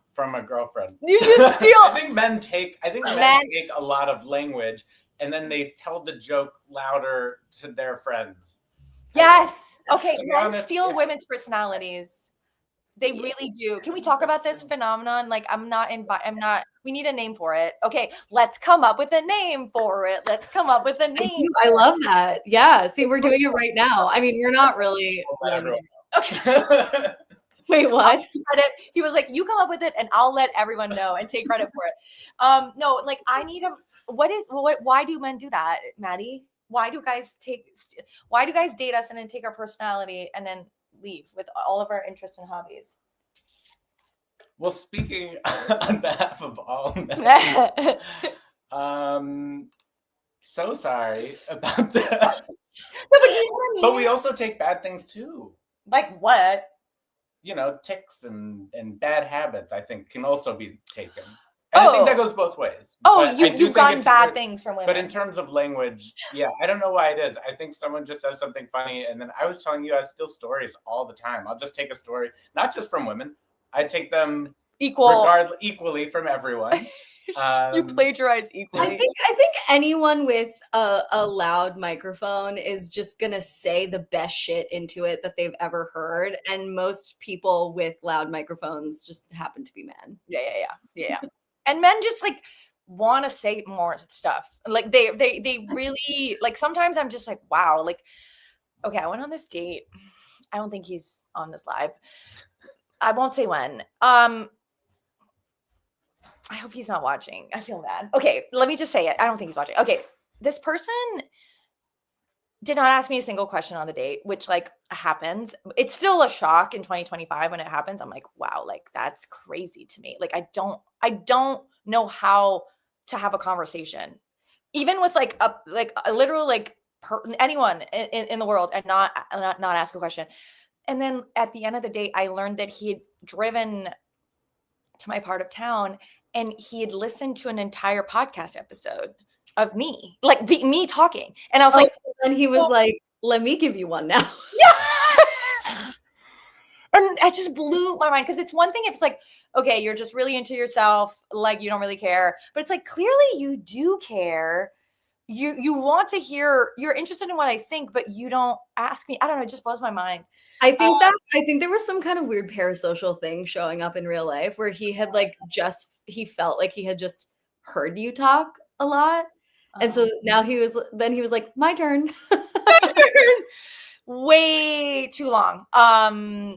from a girlfriend. You just steal. I think men take a lot of language and then they tell the joke louder to their friends. Yes. Okay. Men honest, steal women's personalities. They really do. Can we talk about this phenomenon? Like, we need a name for it. Okay, let's come up with a name for it. Let's come up with a name. I love that. Yeah. See, we're doing it right now. I mean, we're not really. Okay. Wait, what? He was like, you come up with it and I'll let everyone know and take credit for it. No, like I need why do men do that, Maddie? Why do guys date us and then take our personality and then leave with all of our interests and hobbies? Well, speaking on behalf of all men, so sorry about that. No, but we also take bad things too. Like what? You know, tics and bad habits, I think, can also be taken. And I think that goes both ways. Oh, you've gotten bad things from women. But in terms of language, yeah, I don't know why it is. I think someone just says something funny, and then I was telling you I steal stories all the time. I'll just take a story, not just from women. I take them equally from everyone. You plagiarize equally. I think anyone with a loud microphone is just gonna say the best shit into it that they've ever heard, and most people with loud microphones just happen to be men. Yeah. And men just like want to say more stuff. Like they really like. Sometimes I'm just like, wow. Like, okay, I went on this date. I don't think he's on this live. I won't say when. I hope he's not watching. I feel bad. Okay, let me just say it. I don't think he's watching. Okay, this person did not ask me a single question on the date, which like happens. It's still a shock in 2025 when it happens. I'm like, wow, like that's crazy to me. Like I don't know how to have a conversation even with like a literal like anyone in the world, and not ask a question. And then at the end of the day, I learned that he had driven to my part of town and he had listened to an entire podcast episode of me, like me talking. And I was like, and he was like, let me give you one now. yes. And it just blew my mind, because it's one thing if it's like, okay, you're just really into yourself, like you don't really care, but it's like, clearly you do care. You want to hear, you're interested in what I think, but you don't ask me. I don't know, it just blows my mind. I think there was some kind of weird parasocial thing showing up in real life where he had like he felt like he had just heard you talk a lot. And so now he was like, my turn. My turn. Way too long.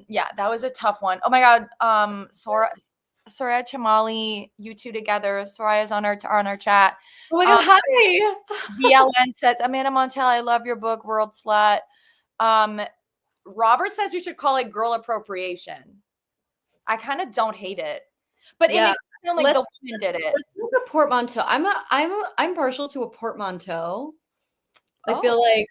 Yeah, that was a tough one. Oh my God. Soraya Chamali, you two together. Soraya's on our chat. Oh my God, hi. BLN says, Amanda Montell, I love your book, World Slut. Robert says we should call it girl appropriation. I kind of don't hate it, but it makes it sound like the women did it. Let's look at portmanteau. I'm partial to a portmanteau. I feel like,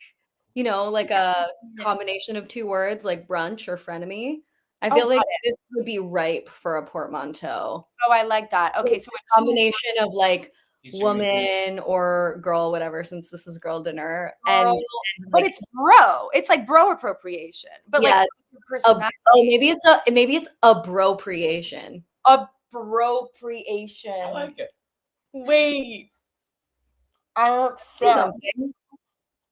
you know, like a combination of two words, like brunch or frenemy. I feel like this would be ripe for a portmanteau. Oh, I like that. Okay, so a combination of like woman or girl, whatever, since this is girl dinner. And but it's bro. It's like bro appropriation. But yeah, like maybe it's abropriation. Abropriation. I like it. Wait. I'm upset.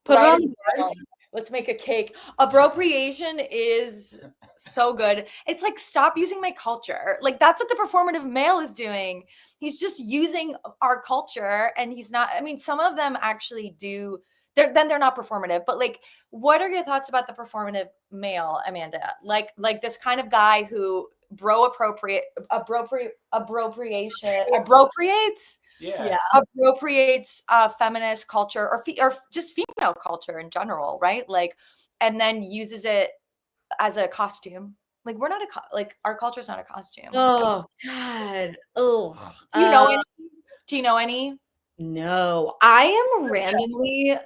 Put it on the board. Let's make a cake. Appropriation is so good. It's like, stop using my culture. Like, that's what the performative male is doing. He's just using our culture, and he's not. I mean, some of them actually do. They're not performative. But like, what are your thoughts about the performative male, Amanda? Like this kind of guy who appropriates. Yeah. Appropriates feminist culture or just female culture in general, right? Like, and then uses it as a costume. Like, we're not like, our culture's not a costume. Oh God. Oh. Do you know any? No, I am randomly,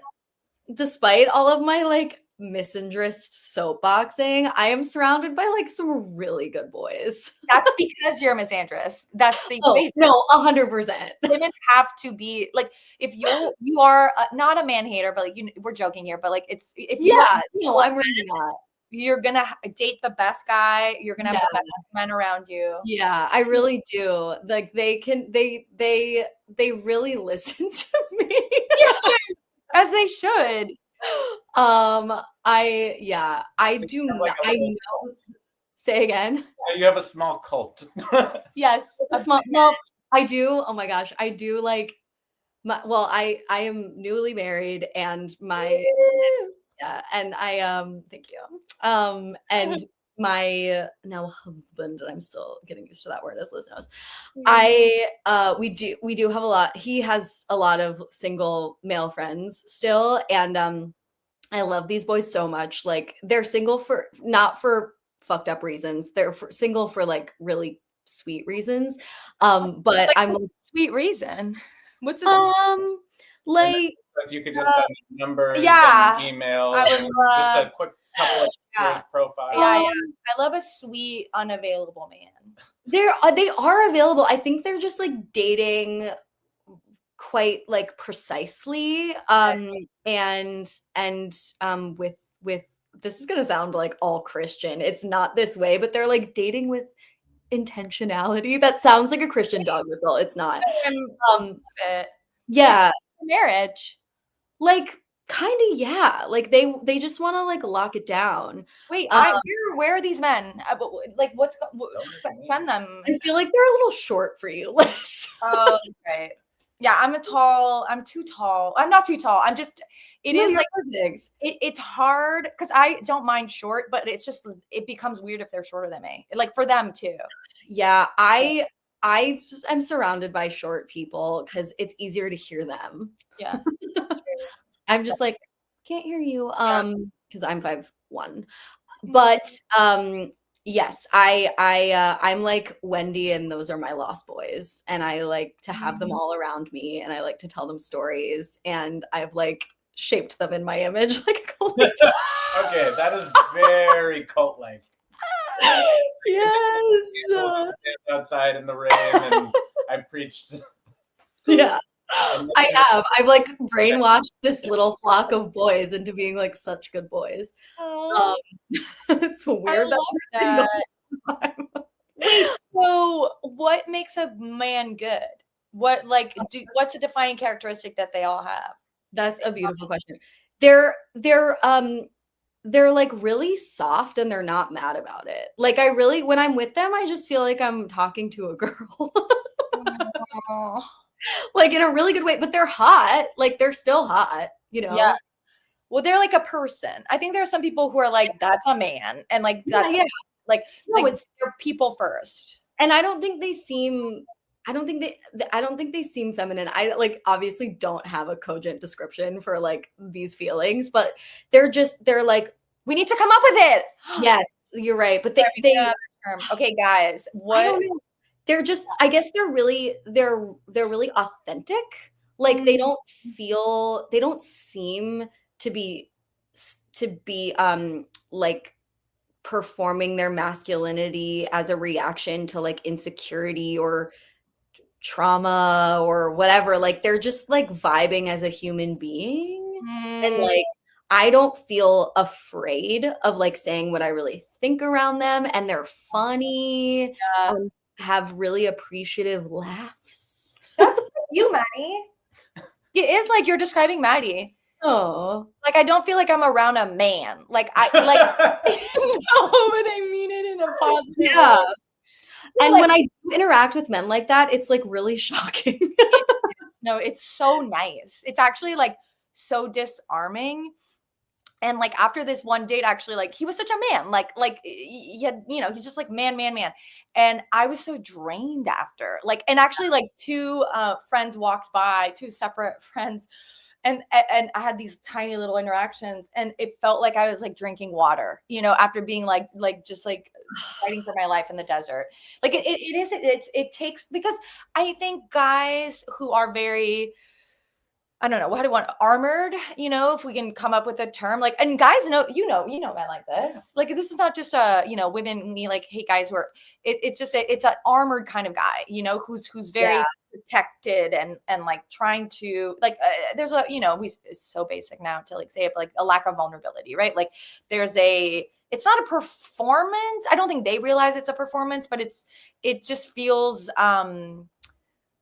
despite all of my like misandrist soapboxing, I am surrounded by like some really good boys. That's because you're a misandrist. That's the no, 100%. Women have to be like, if you are not a man hater, but like we're joking here, but like it's I'm really not. You're gonna date the best guy. You're gonna have the best men around you. Yeah, I really do. Like they really listen to me. Yeah, as they should. I do not. I know. Say again. You have a small cult. Yes, a small. Well, I do. Oh my gosh, I do like. I am newly married, and my and I thank you. And my now husband, and I'm still getting used to that word, as Liz knows. We do have a lot. He has a lot of single male friends still, and I love these boys so much. Like, they're single for not for fucked up reasons. They're single for like really sweet reasons. But like, I'm like, sweet reason. What's like if you could just send numbers, email, just a quick couple of profile. Yeah. I love a sweet, unavailable man. They are available. I think they're just like dating quite like precisely. And with this is gonna sound like all Christian. It's not this way, but they're like dating with intentionality. That sounds like a Christian dog whistle. It's not. Yeah. Marriage. Like, kind of, yeah. Like they just want to like lock it down. Wait, where are these men? Like, send them. I feel like they're a little short for you, Liz. Oh, right. Yeah, I'm too tall. I'm not too tall. I'm just, is like, it's hard because I don't mind short, but it's just, it becomes weird if they're shorter than me. Like, for them too. Yeah, I am surrounded by short people because it's easier to hear them. Yeah. I'm just like, can't hear you. Because I'm 5'1". But Yes, I'm like Wendy, and those are my lost boys, and I like to have them all around me, and I like to tell them stories, and I've like shaped them in my image like a cult. Okay, that is very cult-like. Yes. Outside in the rain, and I preached. Yeah. I have. I've like brainwashed this little flock of boys into being like such good boys. It's I weird. love that. Wait, so what makes a man good? What like what's the defining characteristic that they all have? That's a beautiful question. They're like really soft and they're not mad about it. Like when I'm with them, I just feel like I'm talking to a girl. Oh, Like in a really good way, but they're hot. Like they're still hot, you know? yeah. Well, they're like a person. I think there are some people who are like, that's a man, and like that's Yeah. like No, like they're people first. And I don't think they seem I don't think they seem feminine. I like obviously don't have a cogent description for like these feelings, but they're like, We need to come up with it. yes, you're right. But Sorry, they term. Okay, guys, I what? don't know. They're just I guess they're really authentic. Like they don't seem to be like performing their masculinity as a reaction to like insecurity or trauma or whatever. Like they're just like vibing as a human being. And like I don't feel afraid of like saying what I really think around them, and they're funny. Yeah. Have really appreciative laughs. That's you, Maddie. It is like you're describing Maddie. Oh, Like I don't feel like I'm around a man. Like I like no, but I mean it in a positive yeah. way. And Like, when I do interact with men like that, it's like really shocking. no, it's so nice. It's actually like so disarming. And like after this one date, actually, like he was such a man. Like he had, he's just like man. And I was so drained after. Like, and actually, like two friends walked by, two separate friends, and I had these tiny little interactions, and it felt like I was like drinking water, after being like just like fighting for my life in the desert. Like it takes, because I think guys who are very, I don't know, what do you want, armored, if we can come up with a term, like, and guys know, men like this. Like, this is not just women me like hate guys who are, it's just it's an armored kind of guy, who's very protected and like trying to like, there's a, it's so basic now to like say it, but like a lack of vulnerability, right? Like it's not a performance. I don't think they realize it's a performance, but it just feels,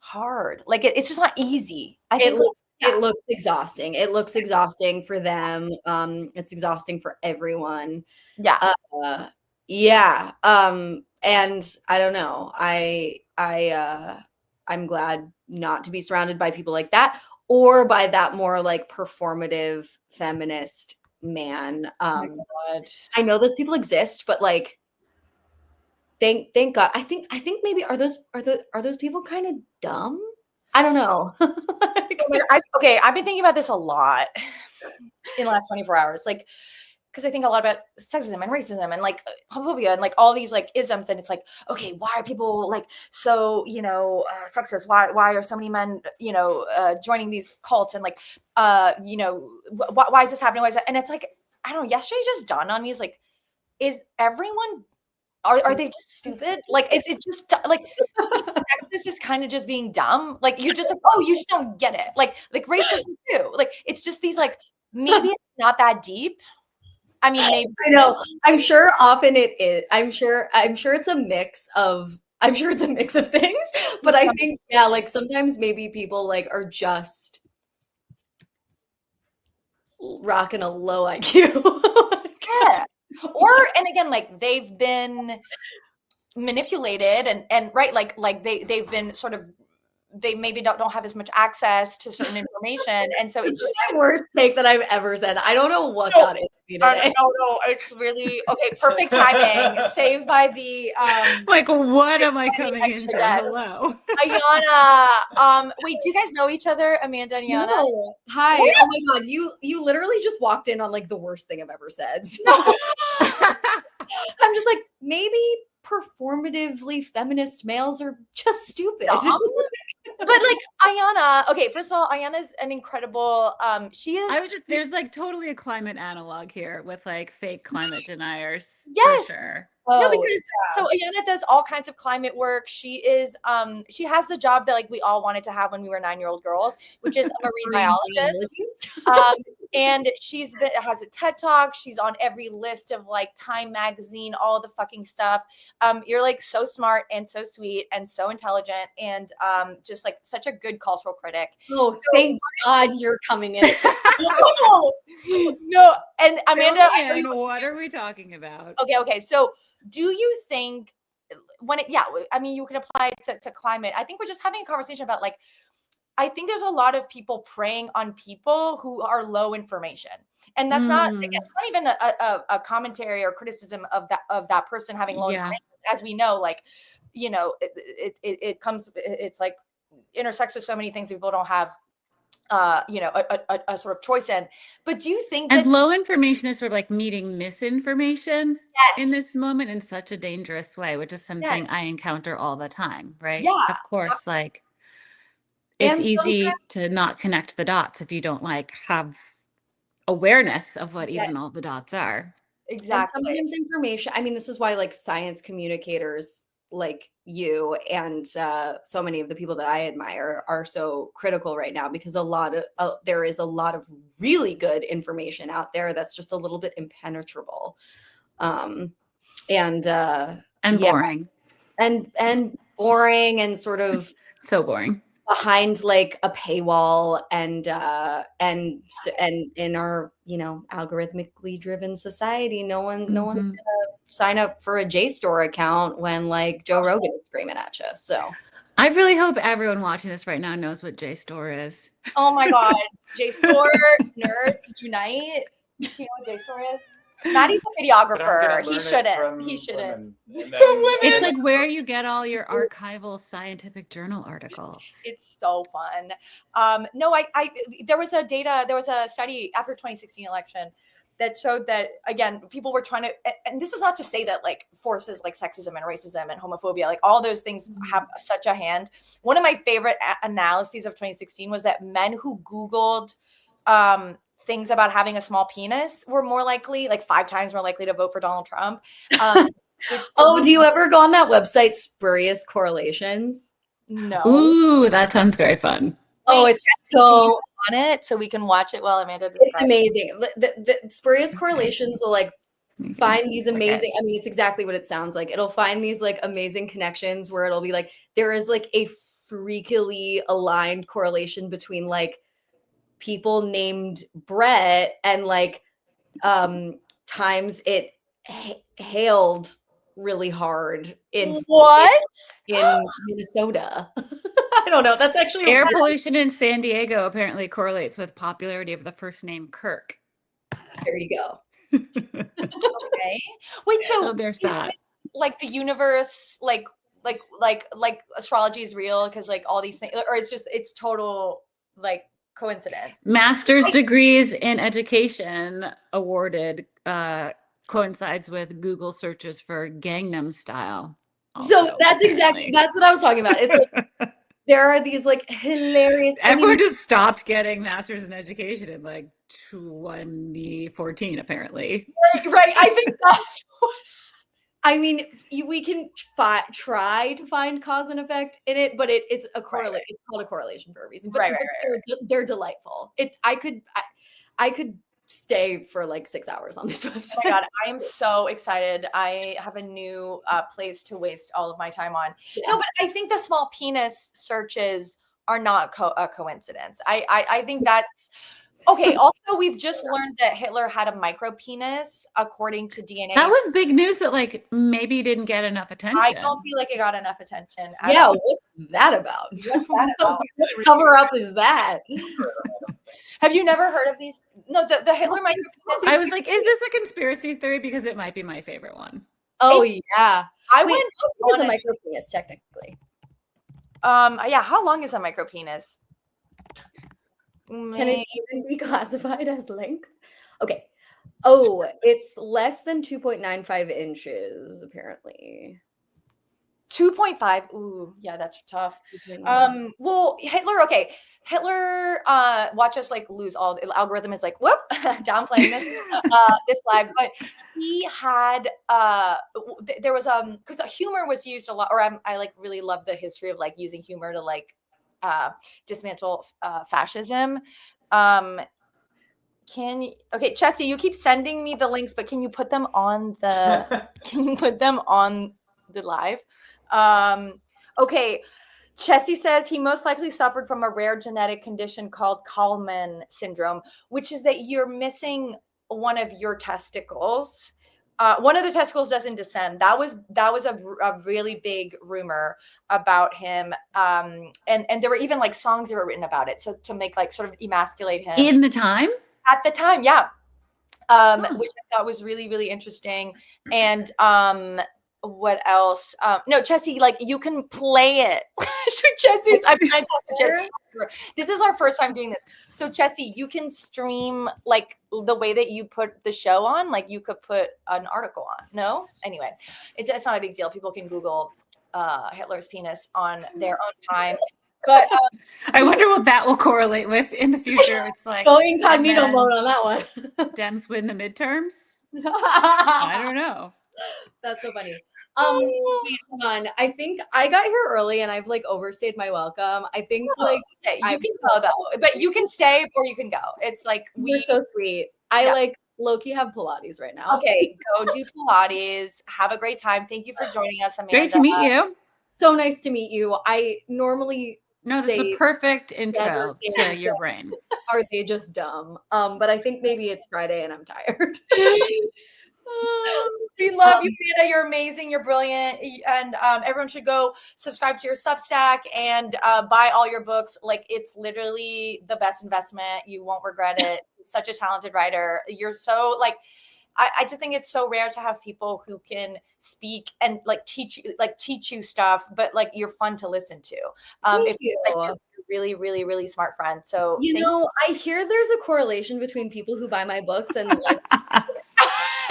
hard. Like it's just not easy. It looks exhausting. It looks exhausting for them. It's exhausting for everyone. Yeah. Yeah. And I don't know. I'm glad not to be surrounded by people like that, or by that more like performative feminist man. God. I know those people exist, but like thank God. I think maybe are those people kind of dumb? I don't know. I've been thinking about this a lot in the last 24 hours. Like, because I think a lot about sexism and racism and like homophobia and like all these like isms. And it's like, okay, why are people like so, sexist? Why are so many men, joining these cults? And like, why is this happening? Why is that? And it's like, I don't know, yesterday just dawned on me is like, is everyone, are they just stupid? Like, is it just like sexist is kind of just being dumb? Like, you're just like, oh, you just don't get it. Like racism too. Like, it's just these like, maybe it's not that deep. I mean, maybe I know. I'm sure often it is. I'm sure it's a mix of things. But I think, yeah, like sometimes maybe people like are just rocking a low IQ. yeah. And again, like they've been manipulated and right, like they've been sort of, they maybe don't have as much access to certain information, and so it's just the worst take that I've ever said. I don't know what got into me today. No, it's really okay. Perfect timing. Saved by the like, what am I coming into? Hello, Ayana. Wait, do you guys know each other, Amanda and Ayana? No. Hi. What? Oh my God, you literally just walked in on like the worst thing I've ever said. So. I'm just like, maybe performatively feminist males are just stupid. But like Ayana, okay, first of all, Ayana's an incredible, she is. There's like totally a climate analog here with like fake climate deniers. Yes. For sure. No, because so Ayana does all kinds of climate work. She is, she has the job that like we all wanted to have when we were 9-year-old girls, which is a marine biologist. And has a TED Talk. She's on every list of like Time magazine, all the fucking stuff. You're like so smart and so sweet and so intelligent and just like such a good cultural critic. Oh, so, thank God you're coming in. No, and Amanda, what are we talking about? Okay. So, do you think you can apply it to climate. I think we're just having a conversation about like, I think there's a lot of people preying on people who are low information. And that's not, again, it's not even a commentary or criticism of that person having low information. As we know, like, you know, it's like intersects with so many things that people don't have a sort of choice in. But do you think that low information is sort of like meeting misinformation in this moment in such a dangerous way, which is something I encounter all the time, right? Yeah. Of course, like it's easy to not connect the dots if you don't like have awareness of what even all the dots are. Exactly. And sometimes information, I mean, this is why like science communicators like you and so many of the people that I admire are so critical right now, because there is a lot of really good information out there that's just a little bit impenetrable, and boring and boring and sort of so boring behind like a paywall and in our, you know, algorithmically driven society, no one's gonna sign up for a JSTOR account when like Joe Rogan is screaming at you. So I really hope everyone watching this right now knows what JSTOR is. Oh my God, JSTOR nerds unite. Do you know what JSTOR is? Maddie's a videographer. He shouldn't. From women. It's like where you get all your archival scientific journal articles. It's so fun. No, there was a study after 2016 election that showed that, again, people were trying to, and this is not to say that like forces like sexism and racism and homophobia, like all those things have such a hand. One of my favorite analyses of 2016 was that men who Googled things about having a small penis were more likely, like 5 times more likely to vote for Donald Trump. Do you ever go on that website, Spurious Correlations? No. Ooh, that sounds very fun. Oh, it's so on it, so we can watch it while Amanda describes. It's amazing. The Spurious Correlations will like find these amazing, I mean, it's exactly what it sounds like. It'll find these like amazing connections where it'll be like, there is like a freakily aligned correlation between like people named Brett and like times it hailed really hard in Minnesota. I don't know. That's actually air pollution in San Diego apparently correlates with popularity of the first name Kirk. There you go. Okay. Wait, so there's that. Like the universe, like astrology is real because like all these things, or it's total like coincidence. Master's degrees in education awarded coincides with Google searches for Gangnam Style. So that's what I was talking about. It's like there are these like hilarious. Everyone just stopped getting masters in education in like 2014, apparently. Right. I think that's. I mean, we can try to find cause and effect in it, but it's a correlation. Right. It's called a correlation for a reason. But they're delightful. I could stay for like 6 hours on this website. Oh my God, I am so excited. I have a new place to waste all of my time on. Yeah. No, but I think the small penis searches are not a coincidence. I think that's okay. Also, we've just learned that Hitler had a micro penis, according to DNA. That was big news that like maybe didn't get enough attention. I don't feel like it got enough attention. Yeah, what's that about? What cover up is that? Have you never heard of these? No, the Hitler micro penis. I was like, is this a conspiracy theory? Because it might be my favorite one. Oh yeah, I went on a micro penis technically. Yeah. How long is a micro penis? Can it even be classified as length? Okay. Oh, it's less than 2.95 inches, apparently. 2.5. Ooh, yeah, that's tough. 2.9. Well, Hitler watch us like lose all the algorithm is like, whoop, downplaying this live, but he had there was because humor was used a lot, or I like really love the history of like using humor to like dismantle fascism. Okay, Chessie, you keep sending me the links, but can you put them on the live? Okay. Chessie says he most likely suffered from a rare genetic condition called Kallman syndrome, which is that you're missing one of your testicles. One of the testicles doesn't descend. That was a really big rumor about him. And there were even like songs that were written about it. So to make like sort of emasculate him. In the time? At the time, yeah. Which I thought was really, really interesting. And what else? No, Chessie, like you can play it. Chessie's, I'm trying to talk to Chessie. This is our first time doing this. So Chessie, you can stream like the way that you put the show on, like you could put an article on. No? Anyway, it's not a big deal. People can Google Hitler's penis on their own time. But I wonder what that will correlate with in the future. It's like go incognito mode on that one. Dems win the midterms. I don't know. That's so funny. Wait, hold on. I think I got here early and I've like overstayed my welcome. I think like you can go though, but you can stay or you can go. It's like we're so sweet. I like low-key have Pilates right now. Okay, go do Pilates. Have a great time. Thank you for joining us, Amanda. Great to meet you. So nice to meet you. I normally this is the perfect intro to your brain. Are they just dumb? But I think maybe it's Friday and I'm tired. We love you, Amanda. You're amazing. You're brilliant. And everyone should go subscribe to your Substack and buy all your books. Like it's literally the best investment. You won't regret it. You're such a talented writer. You're so like, I just think it's so rare to have people who can speak and like teach you stuff, but like you're fun to listen to. Thank you. Like, you're really, really, really smart friend. So I hear there's a correlation between people who buy my books and like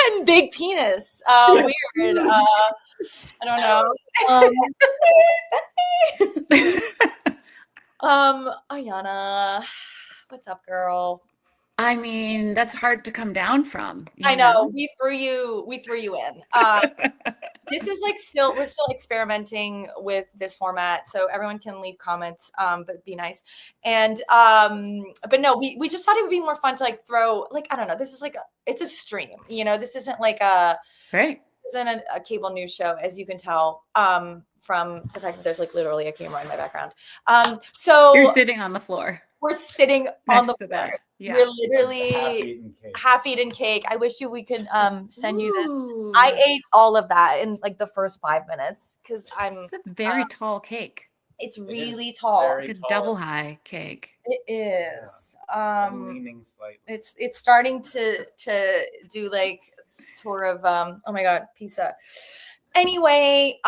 and big penis. Weird. I don't know. Ayana, what's up, girl? I mean, that's hard to come down from. I know. We threw you in. This is like we're still experimenting with this format, so everyone can leave comments, but be nice. And but no, we just thought it would be more fun to like throw like I don't know. This is like it's a stream, this isn't like right. This isn't a cable news show, as you can tell from the fact that there's like literally a camera in my background. So you're sitting on the floor. We're sitting on the floor. Yeah. We're literally half-eaten cake. I wish we could send you this. I ate all of that in like the first 5 minutes because it's a very tall cake. It's really tall. Like a double high cake. It is. Leaning slightly. It's starting to do like tour of oh my god, pizza. Anyway,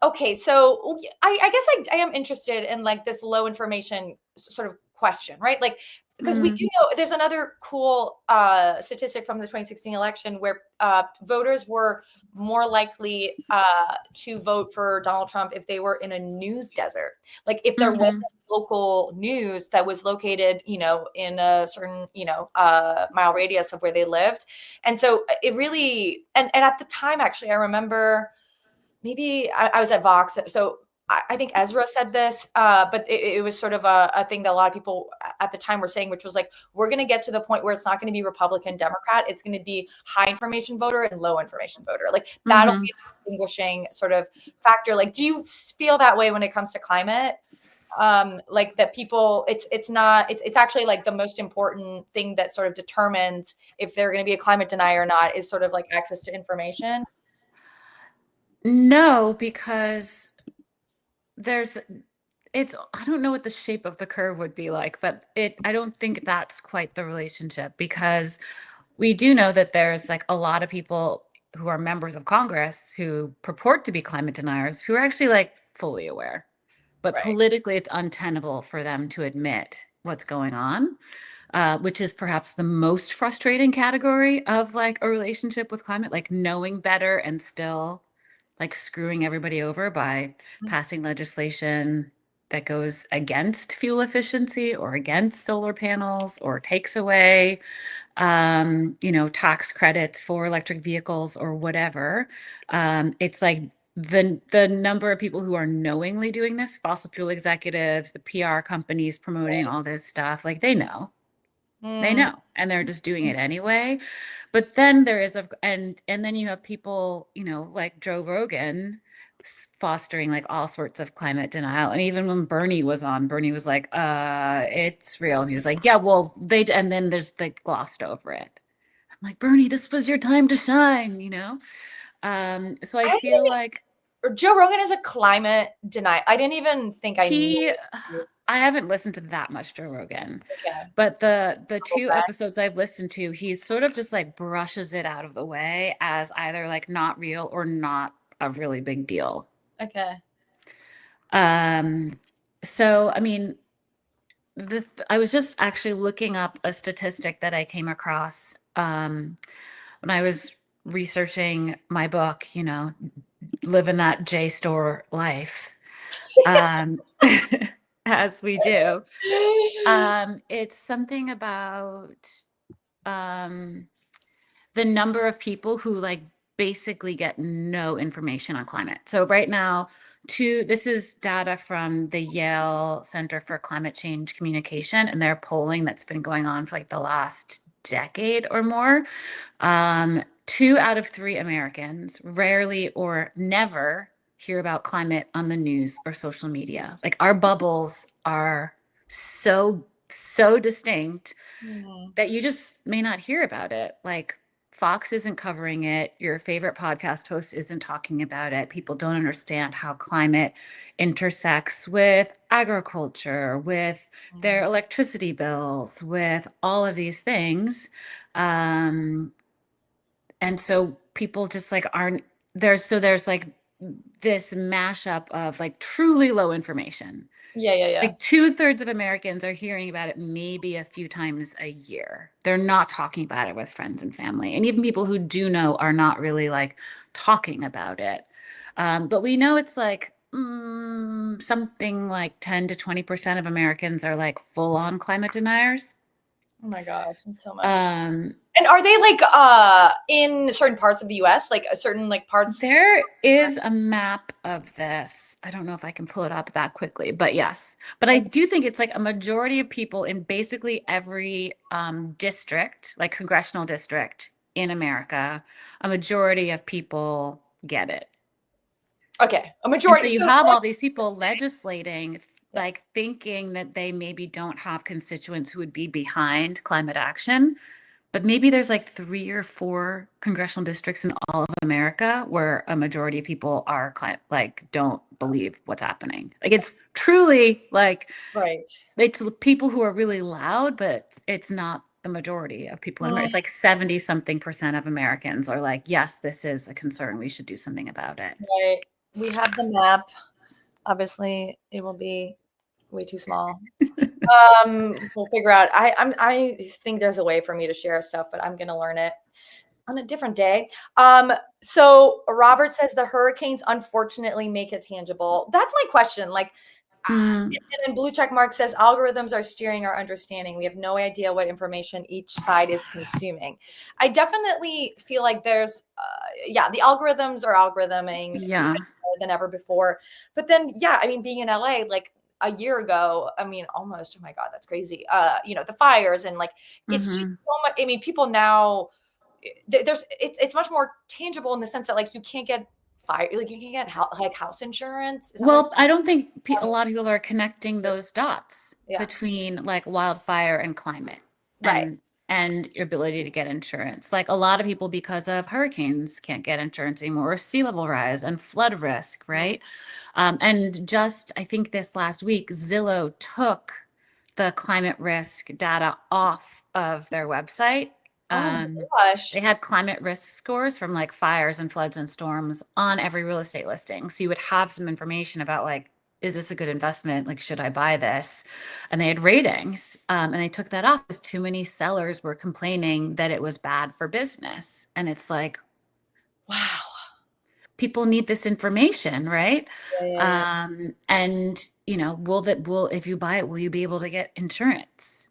okay, so I guess I am interested in like this low information sort of question, right? Like because we do know there's another cool statistic from the 2016 election where voters were more likely to vote for Donald Trump if they were in a news desert. Like if there wasn't local news that was located, in a certain, mile radius of where they lived. And so it really, and at the time, actually, I remember maybe I was at Vox. So I think Ezra said this, but it was sort of a thing that a lot of people at the time were saying, which was like, we're going to get to the point where it's not going to be Republican, Democrat. It's going to be high information voter and low information voter. Like that'll be the distinguishing sort of factor. Like, do you feel that way when it comes to climate? Like that people, it's actually like the most important thing that sort of determines if they're going to be a climate denier or not is sort of like access to information. No, because I don't know what the shape of the curve would be like, but I don't think that's quite the relationship because we do know that there's like a lot of people who are members of Congress who purport to be climate deniers who are actually like fully aware, but politically it's untenable for them to admit what's going on. which is perhaps the most frustrating category of like a relationship with climate, like knowing better and still like screwing everybody over by passing legislation that goes against fuel efficiency or against solar panels or takes away, tax credits for electric vehicles or whatever. It's like the number of people who are knowingly doing this, fossil fuel executives, the PR companies promoting all this stuff, like they know, and they're just doing it anyway. But then there is and then you have people, like Joe Rogan fostering like all sorts of climate denial. And even when Bernie was on, Bernie was like, it's real. And he was like, yeah, well, and then there's like glossed over it. I'm like, Bernie, this was your time to shine, So I feel like Joe Rogan is a climate denier. I didn't even think I knew. I haven't listened to that much Joe Rogan, Okay. but the two episodes I've listened to, he sort of just like brushes it out of the way as either like not real or not a really big deal. Okay. So I mean, I was just actually looking up a statistic that I came across when I was researching my book, living that JSTOR life. As we do. It's something about the number of people who like basically get no information on climate. So right now, this is data from the Yale Center for Climate Change Communication and their polling that's been going on for like the last decade or more. 2 out of 3 Americans rarely or never hear about climate on the news or social media. Like our bubbles are so distinct that you just may not hear about it. Like Fox isn't covering it. Your favorite podcast host isn't talking about it. People don't understand how climate intersects with agriculture, with their electricity bills, with all of these things. And so people just like aren't there's like this mashup of like truly low information. Yeah. Like 2/3 of Americans are hearing about it maybe a few times a year. They're not talking about it with friends and family. And even people who do know are not really like talking about it. But we know it's like something like 10 to 20% of Americans are like full on climate deniers. Oh my gosh, that's so much. And are they like in certain parts of the US, like a certain like parts? There is a map of this. I don't know if I can pull it up that quickly, but yes. But I do think it's like a majority of people in basically every district, like congressional district in America, a majority of people get it. Okay, a majority. And so you have all these people legislating, like thinking that they maybe don't have constituents who would be behind climate action. But maybe there's like 3 or 4 congressional districts in all of America where a majority of people are like don't believe what's happening. Like it's truly like it's people who are really loud, but it's not the majority of people in America. It's like 70-something% of Americans are like, yes, this is a concern. We should do something about it. Right. We have the map. Obviously, it will be way too small. We'll figure out. I think there's a way for me to share stuff, but I'm gonna learn it on a different day. So Robert says the hurricanes unfortunately make it tangible. That's my question. Like, and Blue Check Mark says algorithms are steering our understanding. We have no idea what information each side is consuming. I definitely feel like there's, the algorithms are algorithming more than ever before. But then, I mean, being in LA, like a year ago, I mean, almost, oh my God, that's crazy. The fires and like, it's just so much. I mean, people now, it's much more tangible in the sense that like you can't get fire, like you can get house insurance. Well, I don't think a lot of people are connecting those dots between like wildfire and climate, and your ability to get insurance. Like a lot of people, because of hurricanes, can't get insurance anymore, or sea level rise and flood risk, right? And just I think this last week, Zillow took the climate risk data off of their website. They had climate risk scores from like fires and floods and storms on every real estate listing. So you would have some information about like is this a good investment? Like, should I buy this? And they had ratings, and they took that off because too many sellers were complaining that it was bad for business. And it's like, Wow. people need this information, right? Yeah. And will if you buy it, will you be able to get insurance?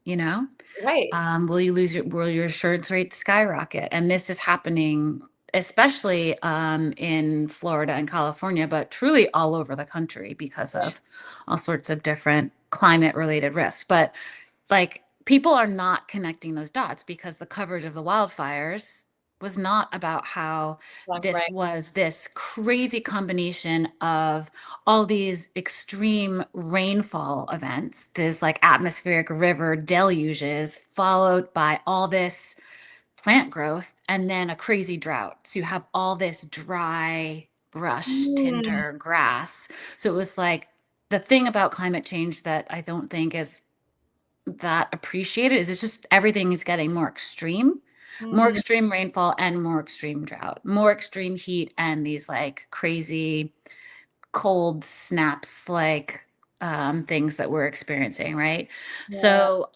Right. Will your insurance rate skyrocket? And this is happening especially in Florida and California, but truly all over the country because of all sorts of different climate related risks. But like, people are not connecting those dots because the coverage of the wildfires was not about how this was this crazy combination of all these extreme rainfall events, this like atmospheric river deluges, followed by all this plant growth and then a crazy drought. So you have all this dry brush, tinder, grass. So it was like, the thing about climate change that I don't think is that appreciated is it's just everything is getting more extreme rainfall and more extreme drought, more extreme heat, and these like crazy cold snaps, like things that we're experiencing, right? So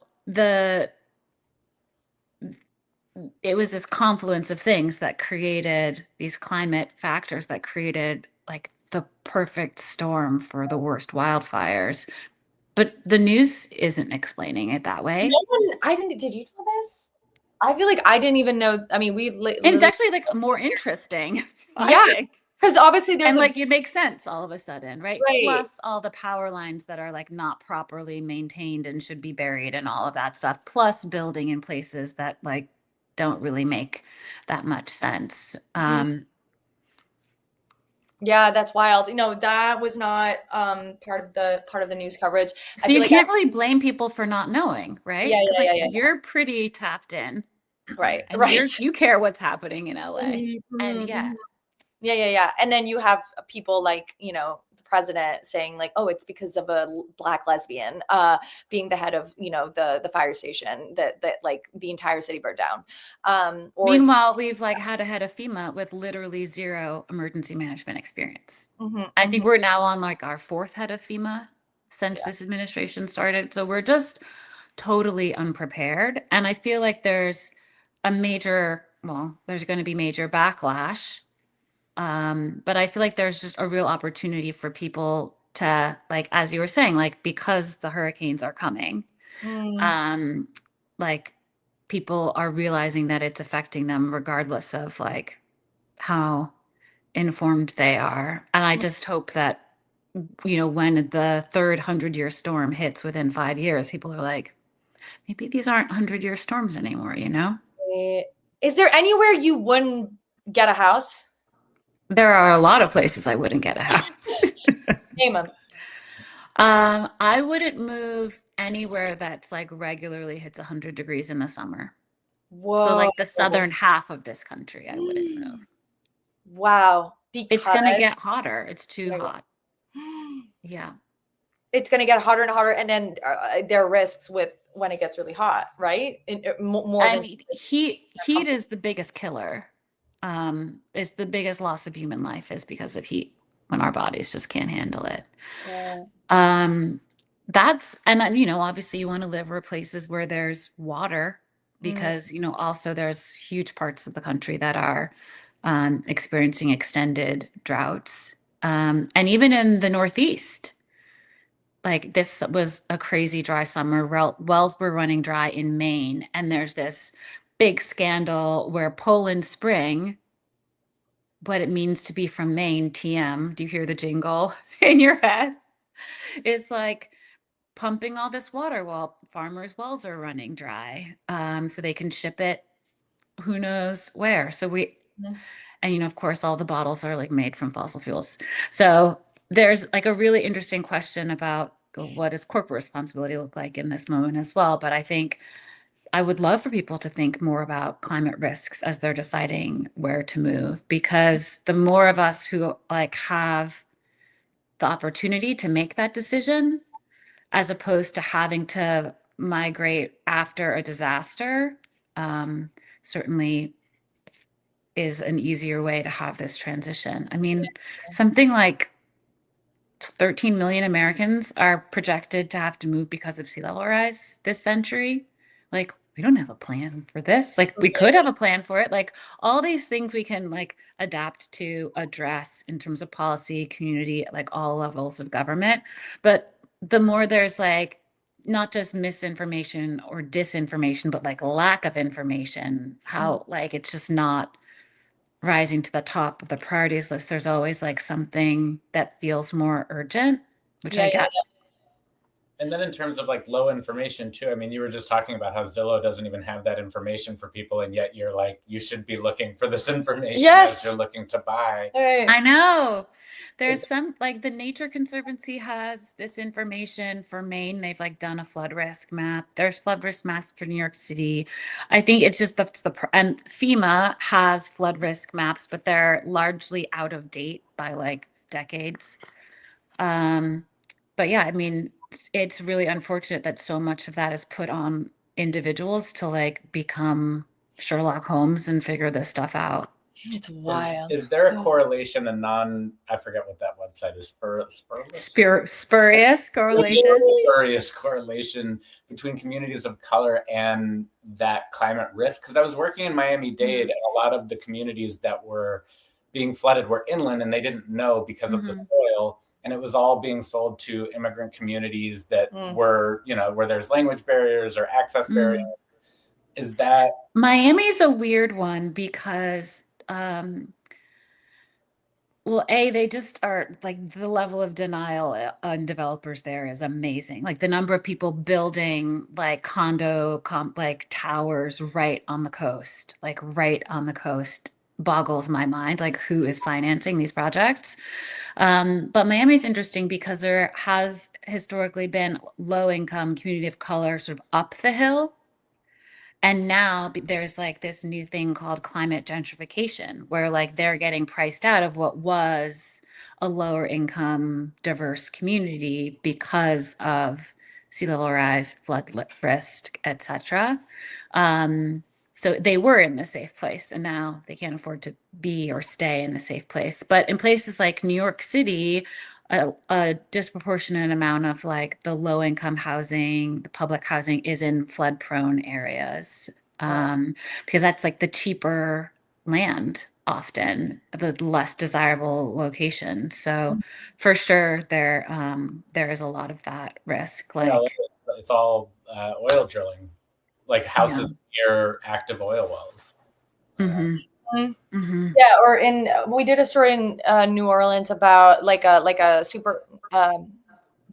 it was this confluence of things that created these climate factors that created like the perfect storm for the worst wildfires. But the news isn't explaining it that way. Did you know this? I feel like I didn't even know. I mean, And it's actually like more interesting, I Yeah. think. Because obviously there's And like it makes sense all of a sudden, right? Right. Plus all the power lines that are like not properly maintained and should be buried and all of that stuff. Plus building in places that like don't really make that much sense. Yeah, that's wild. That was not part of the news coverage. So you can't really blame people for not knowing, right? Yeah, Because yeah. you're pretty tapped in. Right. And Right. you care what's happening in LA. And Yeah. And then you have people like, the president saying like, oh, it's because of a Black lesbian being the head of, the fire station that like the entire city burned down. Meanwhile, we've like had a head of FEMA with literally zero emergency management experience. I think we're now on like our fourth head of FEMA since this administration started. So we're just totally unprepared. And I feel like there's going to be major backlash. But I feel like there's just a real opportunity for people to, like, as you were saying, like, because the hurricanes are coming, like people are realizing that it's affecting them regardless of like how informed they are. And I just hope that, when the third 100-year storm hits within 5 years, people are like, maybe these aren't 100-year storms anymore, Is there anywhere you wouldn't get a house? There are a lot of places I wouldn't get a house. Name them. I wouldn't move anywhere that's like regularly hits 100 degrees in the summer. Whoa. So like the southern half of this country, I wouldn't move. Wow. It's going to get hotter. It's too hot. Yeah. It's going to get hotter and hotter. And then there are risks with when it gets really hot, right? More than heat is the biggest killer. Is the biggest loss of human life is because of heat when our bodies just can't handle it. Obviously you want to live where places where there's water because, also there's huge parts of the country that are experiencing extended droughts. And even in the Northeast, like this was a crazy dry summer. Wells were running dry in Maine. And there's this big scandal where Poland Spring, what it means to be from Maine, TM, do you hear the jingle in your head? Is like pumping all this water while farmers' wells are running dry, so they can ship it who knows where. So and of course, all the bottles are like made from fossil fuels. So there's like a really interesting question about what does corporate responsibility look like in this moment as well. But I think I would love for people to think more about climate risks as they're deciding where to move, because the more of us who like have the opportunity to make that decision, as opposed to having to migrate after a disaster, certainly is an easier way to have this transition. I mean, something like 13 million Americans are projected to have to move because of sea level rise this century. Like, we don't have a plan for this. Like, we could have a plan for it. Like, all these things we can like adapt to address in terms of policy, community, like all levels of government. But the more there's like not just misinformation or disinformation, but like lack of information, how like it's just not rising to the top of the priorities list. There's always like something that feels more urgent, which I get. And then in terms of like low information too, I mean, you were just talking about how Zillow doesn't even have that information for people, and yet you're like, you should be looking for this information as you're looking to buy. I know. There's some like the Nature Conservancy has this information for Maine. They've like done a flood risk map. There's flood risk maps for New York City. I think it's just and FEMA has flood risk maps, but they're largely out of date by like decades. But yeah, I mean, it's really unfortunate that so much of that is put on individuals to like become Sherlock Holmes and figure this stuff out. It's wild. Is there a correlation, I forget what that website is, spurious correlation? Spurious correlation between communities of color and that climate risk? Because I was working in Miami-Dade, and a lot of the communities that were being flooded were inland, and they didn't know because of the soil. And it was all being sold to immigrant communities that were, you know, where there's language barriers or access barriers. Is that... Miami's a weird one because, well, they just are like the level of denial on developers there is amazing. Like the number of people building like like towers right on the coast, boggles my mind. Like, who is financing these projects? But Miami's interesting because there has historically been low income community of color sort of up the hill. And now there's like this new thing called climate gentrification, where like they're getting priced out of what was a lower income, diverse community because of sea level rise, flood risk, etc. So they were in the safe place, and now they can't afford to be or stay in the safe place. But in places like New York City, a disproportionate amount of like the low income housing, the public housing is in flood prone areas, because that's like the cheaper land, often the less desirable location. So for sure there is a lot of that risk. Like, it's all oil drilling, like houses near active oil wells. Yeah, or we did a story in New Orleans about like a super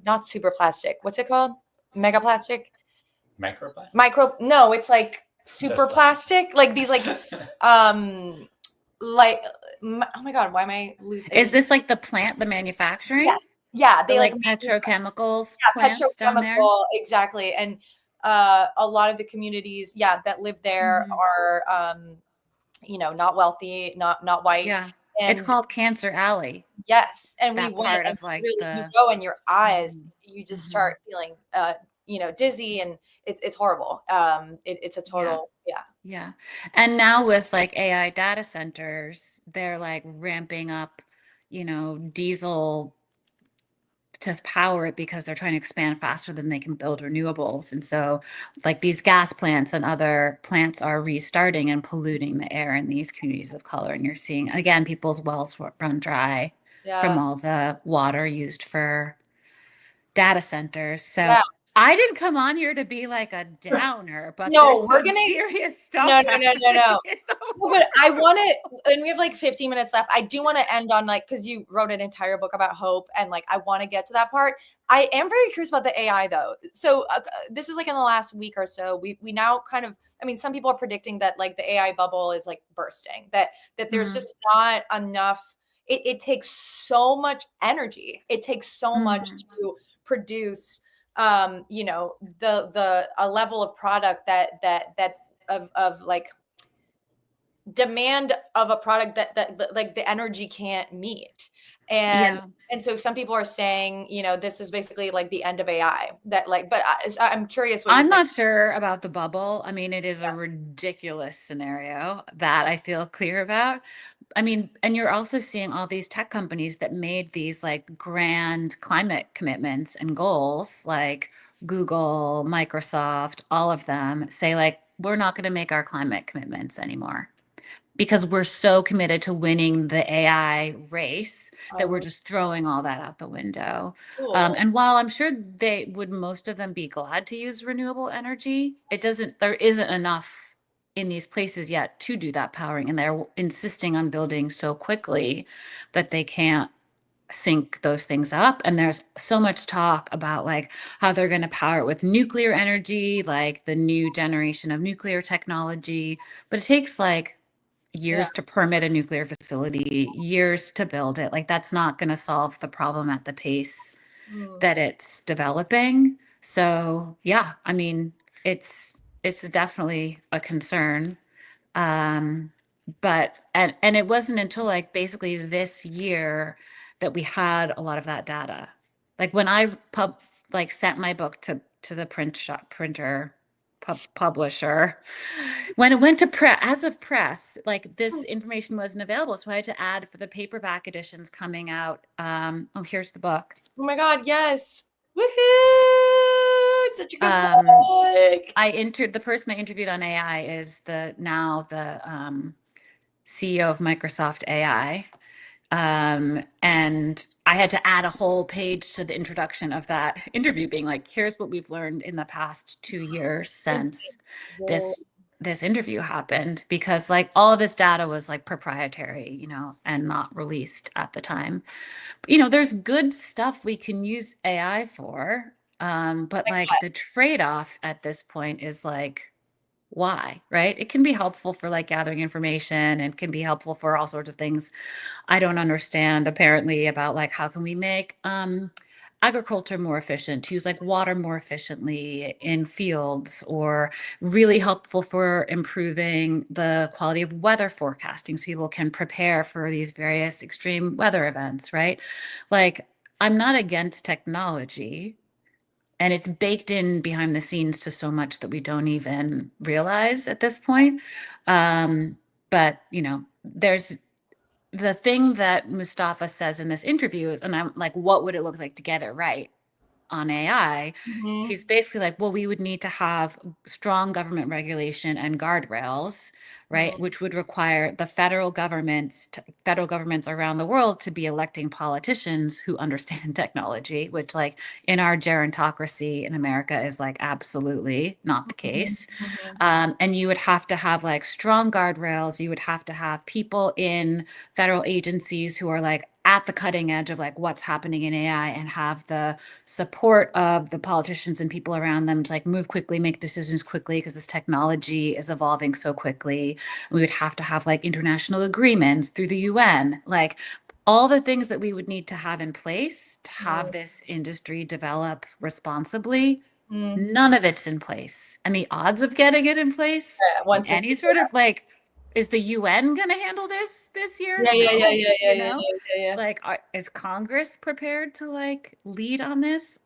not super plastic. What's it called? Mega plastic? Microplastic? No, it's like super plastic. Like these like like oh my god, why am I losing? Is this like the manufacturing? Yes. Yeah, they like petrochemicals plants down there. Exactly. And a lot of the communities that live there are not wealthy, not white. Yeah. And it's called Cancer Alley. Yes. And that we part went of like really, you go in your eyes, you just start feeling dizzy, and it's horrible. It's a total Yeah. And now with like AI data centers, they're like ramping up, diesel to power it because they're trying to expand faster than they can build renewables. And so like these gas plants and other plants are restarting and polluting the air in these communities of color. And you're seeing, again, people's wells run dry from all the water used for data centers. So I didn't come on here to be like a downer, but no, we're gonna serious stuff. No. But I want to, and we have like 15 minutes left. I do want to end on like, because you wrote an entire book about hope, and like I want to get to that part. I am very curious about the AI though. So this is like in the last week or so, we now kind of, I mean, some people are predicting that like the AI bubble is like bursting, that there's just not enough. It takes so much energy. It takes so much to produce a level of product that of like demand of a product that like the energy can't meet. And so some people are saying, this is basically like the end of AI, that like, but I'm curious what I'm not sure about the bubble. I mean, it is a ridiculous scenario that I feel clear about, I mean, and you're also seeing all these tech companies that made these like grand climate commitments and goals, like Google, Microsoft, all of them say like, we're not going to make our climate commitments anymore because we're so committed to winning the AI race that we're just throwing all that out the window. And while I'm sure they would, most of them be glad to use renewable energy, there isn't enough in these places yet to do that powering. And they're insisting on building so quickly that they can't sync those things up. And there's so much talk about like how they're going to power it with nuclear energy, like the new generation of nuclear technology, but it takes like years to permit a nuclear facility, years to build it. Like that's not going to solve the problem at the pace that it's developing. So yeah, I mean, it's definitely a concern. But and it wasn't until like basically this year that we had a lot of that data. Like when I sent my book to the printer publisher, when it went to press, as of press, like this information wasn't available, so I had to add for the paperback editions coming out. Oh, here's the book. Oh my God, yes. Woohoo! It's such a good book. The person I interviewed on AI is the CEO of Microsoft AI. And I had to add a whole page to the introduction of that interview being like, here's what we've learned in the past 2 years since this interview happened, because like all of this data was like proprietary, you know, and not released at the time. You know, there's good stuff we can use AI for. But like the trade-off at this point is like, why, right? It can be helpful for like gathering information and can be helpful for all sorts of things I don't understand apparently about like how can we make agriculture more efficient, to use like water more efficiently in fields, or really helpful for improving the quality of weather forecasting so people can prepare for these various extreme weather events, right? Like I'm not against technology, and it's baked in behind the scenes to so much that we don't even realize at this point. But you know, there's the thing that Mustafa says in this interview is, and I'm like, what would it look like to get it right on AI? He's basically like, well, we would need to have strong government regulation and guardrails, right? Which would require the federal governments around the world to be electing politicians who understand technology, which like in our gerontocracy in America is like absolutely not the case. And you would have to have like strong guardrails. You would have to have people in federal agencies who are like at the cutting edge of like what's happening in AI and have the support of the politicians and people around them to like move quickly, make decisions quickly, because this technology is evolving so quickly. We would have to have like international agreements through the UN, like all the things that we would need to have in place to have this industry develop responsibly. None of it's in place. And the odds of getting it in place, any sort of like, is the UN going to handle this year? Yeah. Like, is Congress prepared to like lead on this?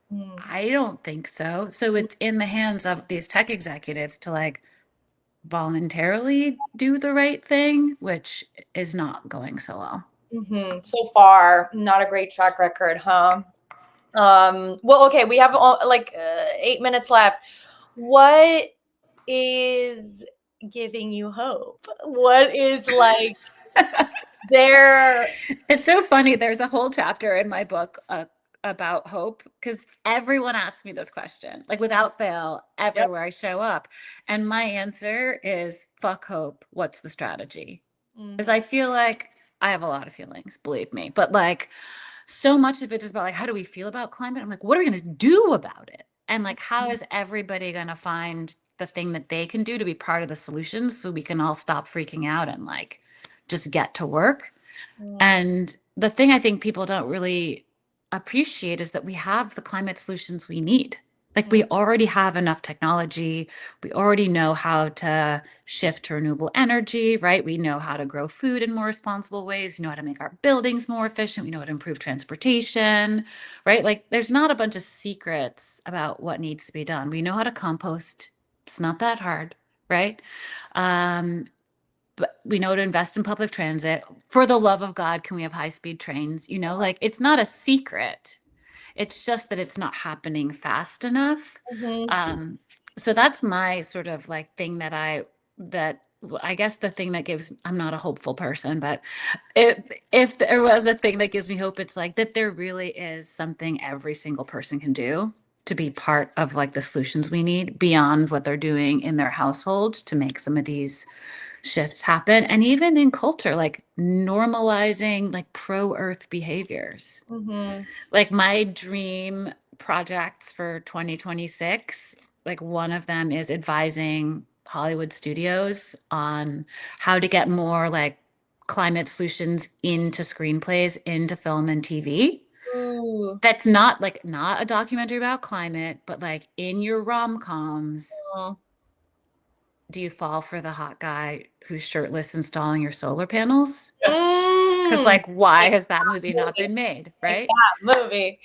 I don't think so. So it's in the hands of these tech executives to like voluntarily do the right thing, which is not going so well. So far, not a great track record, huh? Well, okay, we have 8 minutes left. What is giving you hope? What is like there? It's so funny. There's a whole chapter in my book about hope, because everyone asks me this question, like without fail, everywhere I show up. And my answer is fuck hope. What's the strategy? Because I feel like I have a lot of feelings, believe me, but like so much of it is about like, how do we feel about climate? I'm like, what are we going to do about it? And like, how is everybody going to find the thing that they can do to be part of the solutions so we can all stop freaking out and like just get to work? And the thing I think people don't really appreciate is that we have the climate solutions we need. Like we already have enough technology. We already know how to shift to renewable energy, right? We know how to grow food in more responsible ways. We know how to make our buildings more efficient. We know how to improve transportation, right? Like there's not a bunch of secrets about what needs to be done. We know how to compost. It's not that hard, right? but we know to invest in public transit. For the love of God, can we have high-speed trains? You know, like it's not a secret. It's just that it's not happening fast enough. So that's my sort of like thing that I guess the thing that gives, I'm not a hopeful person, but if there was a thing that gives me hope, it's like that there really is something every single person can do to be part of like the solutions we need beyond what they're doing in their household to make some of these shifts happen. And even in culture, like normalizing like pro-earth behaviors. Like my dream projects for 2026, like one of them is advising Hollywood studios on how to get more like climate solutions into screenplays, into film and TV. Ooh. That's not a documentary about climate, but like in your rom-coms, do you fall for the hot guy who's shirtless installing your solar panels? Because like, why has that movie not been made, right? That movie.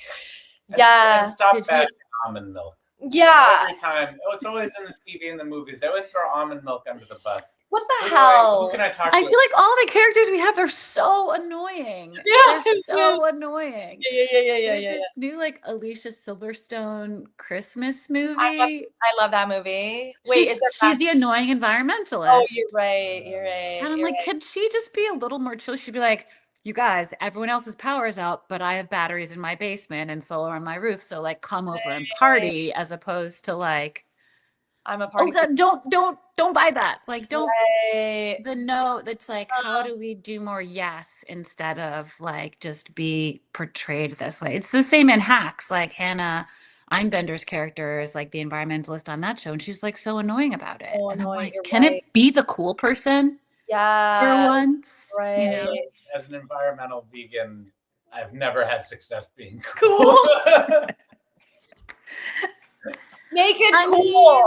Yeah. And stop Did you- bashing almond milk. Yeah. Every time. Oh, it's always in the TV and the movies. They always throw almond milk under the bus. What the Who hell? can I talk I to? feel like all the characters we have are so annoying. Yeah, They're so annoying. Yeah. There's this new like Alicia Silverstone Christmas movie. I love that movie. Wait, she's the annoying environmentalist. Oh, you're right. You're right. And I'm like, could she just be a little more chill? She'd be like, you guys, everyone else's power is out, but I have batteries in my basement and solar on my roof. So like come over and party, as opposed to like, I'm a party. oh God, don't buy that. Like don't Right. it's like, how do we do more yes instead of like just be portrayed this way? It's the same in Hacks. Like Hannah Einbender's character is like the environmentalist on that show, and she's like so annoying about it. Oh, and I'm annoying, like, you're can right. it be the cool person Yeah. for once? Right. You know? As an environmental vegan, I've never had success being Cool. cool. Make it I cool.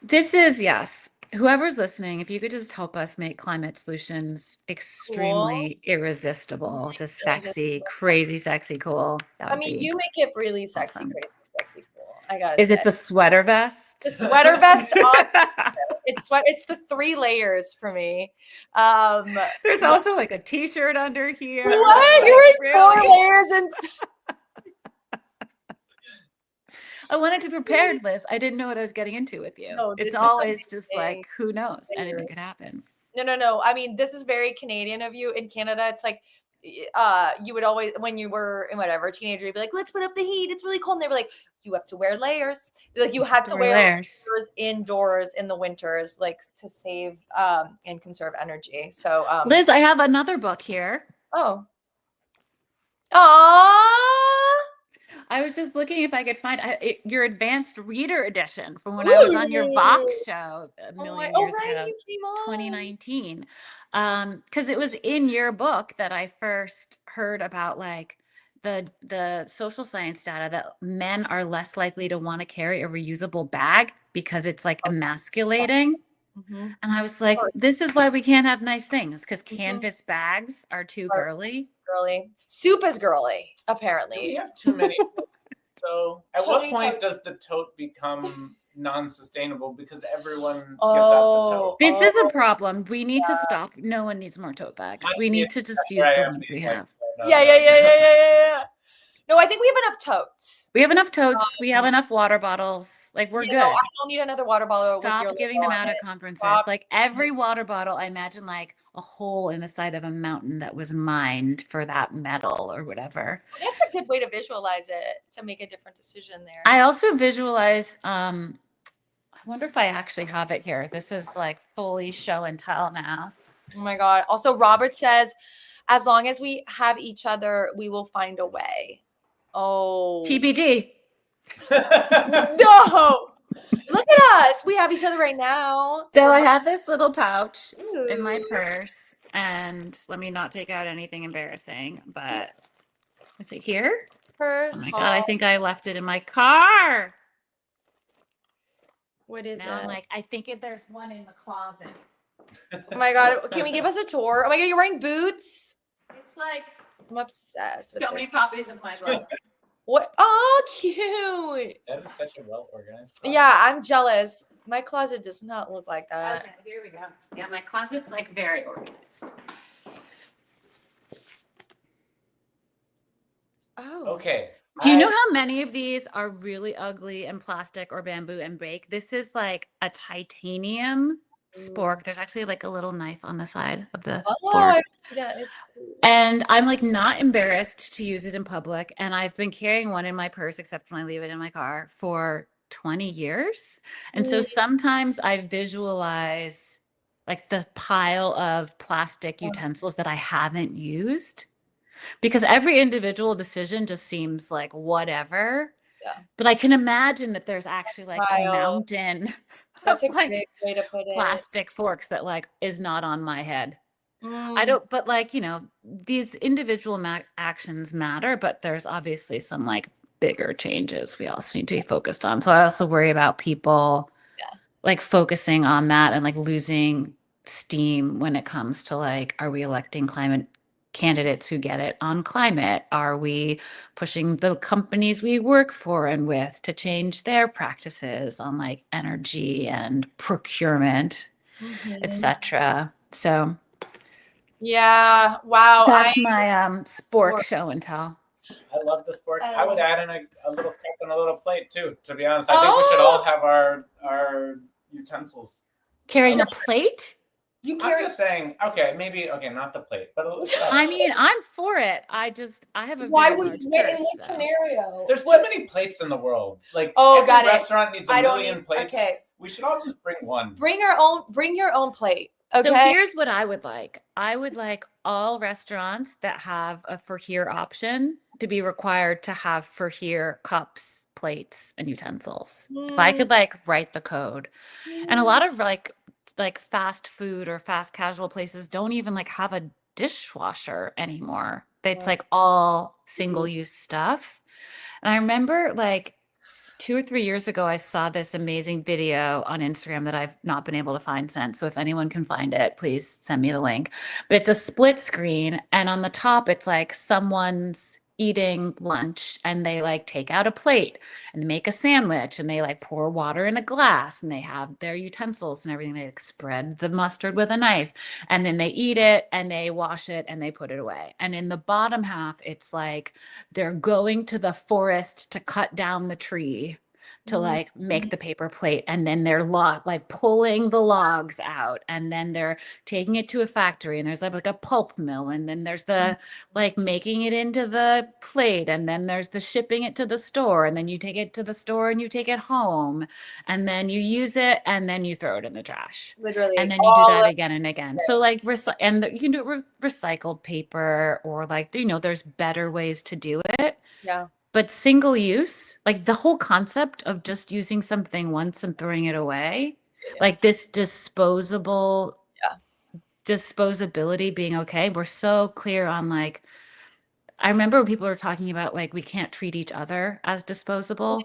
This is, yes. Whoever's listening, if you could just help us make climate solutions extremely irresistible, just sexy, crazy, sexy, cool. That I would mean, be you make it really sexy, awesome. crazy, sexy, cool. I gotta Is say. it the sweater vest? The sweater vest on? It's the 3 layers for me. There's also like a t-shirt under here. What? Like, You're really? 4 layers and I wanted to be prepared, Liz. I didn't know what I was getting into with you. No, this It's is always just amazing. like, who knows? Anything Layers. could happen. No. I mean, this is very Canadian of you. In Canada, it's like you would always, when you were in whatever teenager, you'd be like, let's put up the heat. It's really cold. And they were like, you have to wear layers. Like you had to wear layers indoors in the winters, like to save and conserve energy. So Liz, I have another book here. Oh. Aww. I was just looking if I could find your advanced reader edition from when I was on your Vox show a million years ago, you came on. 2019. Because it was in your book that I first heard about like the social science data that men are less likely to want to carry a reusable bag because it's like emasculating. And I was like, this is why we can't have nice things, because canvas bags are too girly. Soup is girly, apparently. Do we have too many? So at what point does the tote become non-sustainable because everyone gives out the tote? This is a problem. We need to stop. No one needs more tote bags. We need to just use the ones we have. Yeah. No, I think we have enough totes. We have enough totes. We have enough water bottles. Like we're good. No, I don't need another water bottle. Stop giving them out at conferences. Like every water bottle, I imagine like a hole in the side of a mountain that was mined for that metal or whatever. That's a good way to visualize it, to make a different decision there. I also visualize, I wonder if I actually have it here. This is like fully show and tell now. Oh my God. Also, Robert says, as long as we have each other, we will find a way. Oh. TBD. No. Look at us. We have each other right now. So I have this little pouch in my purse, and let me not take out anything embarrassing, but is it here? Purse. Oh my God, I think I left it in my car. What is Now it? I'm like, I think there's one in the closet. Oh my God. Can we give us a tour? Oh my God, you're wearing boots? It's like I'm obsessed. so many copies of my book. What? Oh, cute. That is such a well organized. Yeah, I'm jealous. My closet does not look like that. Okay, here we go. Yeah, my closet's like very organized. Oh. Okay. Do you know how many of these are really ugly and plastic or bamboo and bake? This is like a titanium spork. There's actually like a little knife on the side of the board. Yeah, it's. And I'm like not embarrassed to use it in public. And I've been carrying one in my purse, except when I leave it in my car, for 20 years. And so sometimes I visualize like the pile of plastic utensils that I haven't used, because every individual decision just seems like whatever. Yeah. But I can imagine that there's actually like a mountain That's of a like great way to put it. plastic forks that like is not on my head. I Mm. don't, but like, you know, these individual actions matter, but there's obviously some like bigger changes we also need to be focused on. So I also worry about people like focusing on that and like losing steam when it comes to like, are we electing climate candidates who get it on climate? Are we pushing the companies we work for and with to change their practices on like energy and procurement, etc.? So Yeah. Wow. that's my spork show and tell. I love the sport. I would add in a little cup and a little plate too. To be honest, I think we should all have our utensils. Carrying a plate? I'm just saying. Okay, maybe. Okay, not the plate, but a little stuff. I mean, I'm for it. I have a Why very would large you purse, in what so. scenario? There's too many plates in the world. Like every got it. restaurant needs a million plates. Okay. We should all just bring one. Bring your own plate. Okay. So here's what I would like. I would like all restaurants that have a for here option to be required to have for here cups, plates, and utensils. If I could like write the code. And a lot of like fast food or fast casual places don't even like have a dishwasher anymore. It's like all single use stuff. And I remember like 2 or 3 years ago, I saw this amazing video on Instagram that I've not been able to find since. So if anyone can find it, please send me the link. But it's a split screen. And on the top, it's like someone's eating lunch and they like take out a plate and make a sandwich and they like pour water in a glass and they have their utensils and everything. They like spread the mustard with a knife and then they eat it and they wash it and they put it away. And in the bottom half, it's like they're going to the forest to cut down the tree to like make the paper plate, and then they're like pulling the logs out, and then they're taking it to a factory, and there's like a pulp mill, and then there's the like making it into the plate, and then there's the shipping it to the store, and then you take it to the store and you take it home, and then you use it and then you throw it in the trash. Literally. And then you do that again and again. So like you can do it with recycled paper, or like, you know, there's better ways to do it. Yeah. But single use, like the whole concept of just using something once and throwing it away, like this disposability being okay. We're so clear on like, I remember when people were talking about like, we can't treat each other as disposable,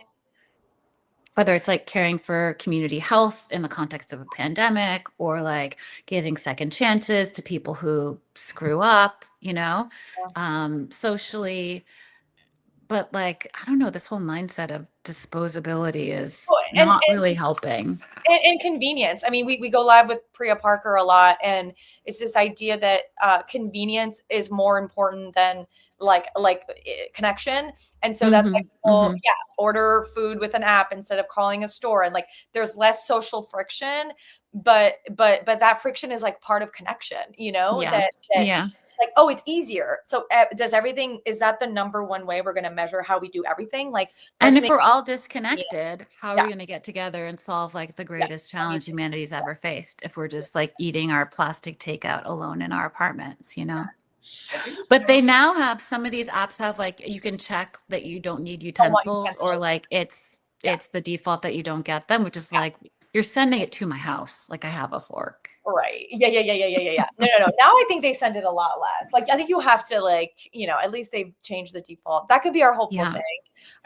whether it's like caring for community health in the context of a pandemic, or like giving second chances to people who screw up, you know, socially. But like, I don't know, this whole mindset of disposability is not really helping. And convenience. I mean, we go live with Priya Parker a lot, and it's this idea that convenience is more important than like connection. And so that's why people order food with an app instead of calling a store, and like there's less social friction, but that friction is like part of connection, you know. Like, oh, it's easier. So is that the number one way we're going to measure how we do everything? Like, and if we're all disconnected, how are we going to get together and solve like the greatest challenge humanity's ever faced if we're just like eating our plastic takeout alone in our apartments, you know? But they now have, some of these apps have like, you can check that you don't need utensils, or like it's the default that you don't get them, which is like, you're sending it to my house. Like I have a fork. Right. Yeah. No. Now I think they send it a lot less. Like, I think you have to like, you know, at least they've changed the default. That could be our hopeful thing.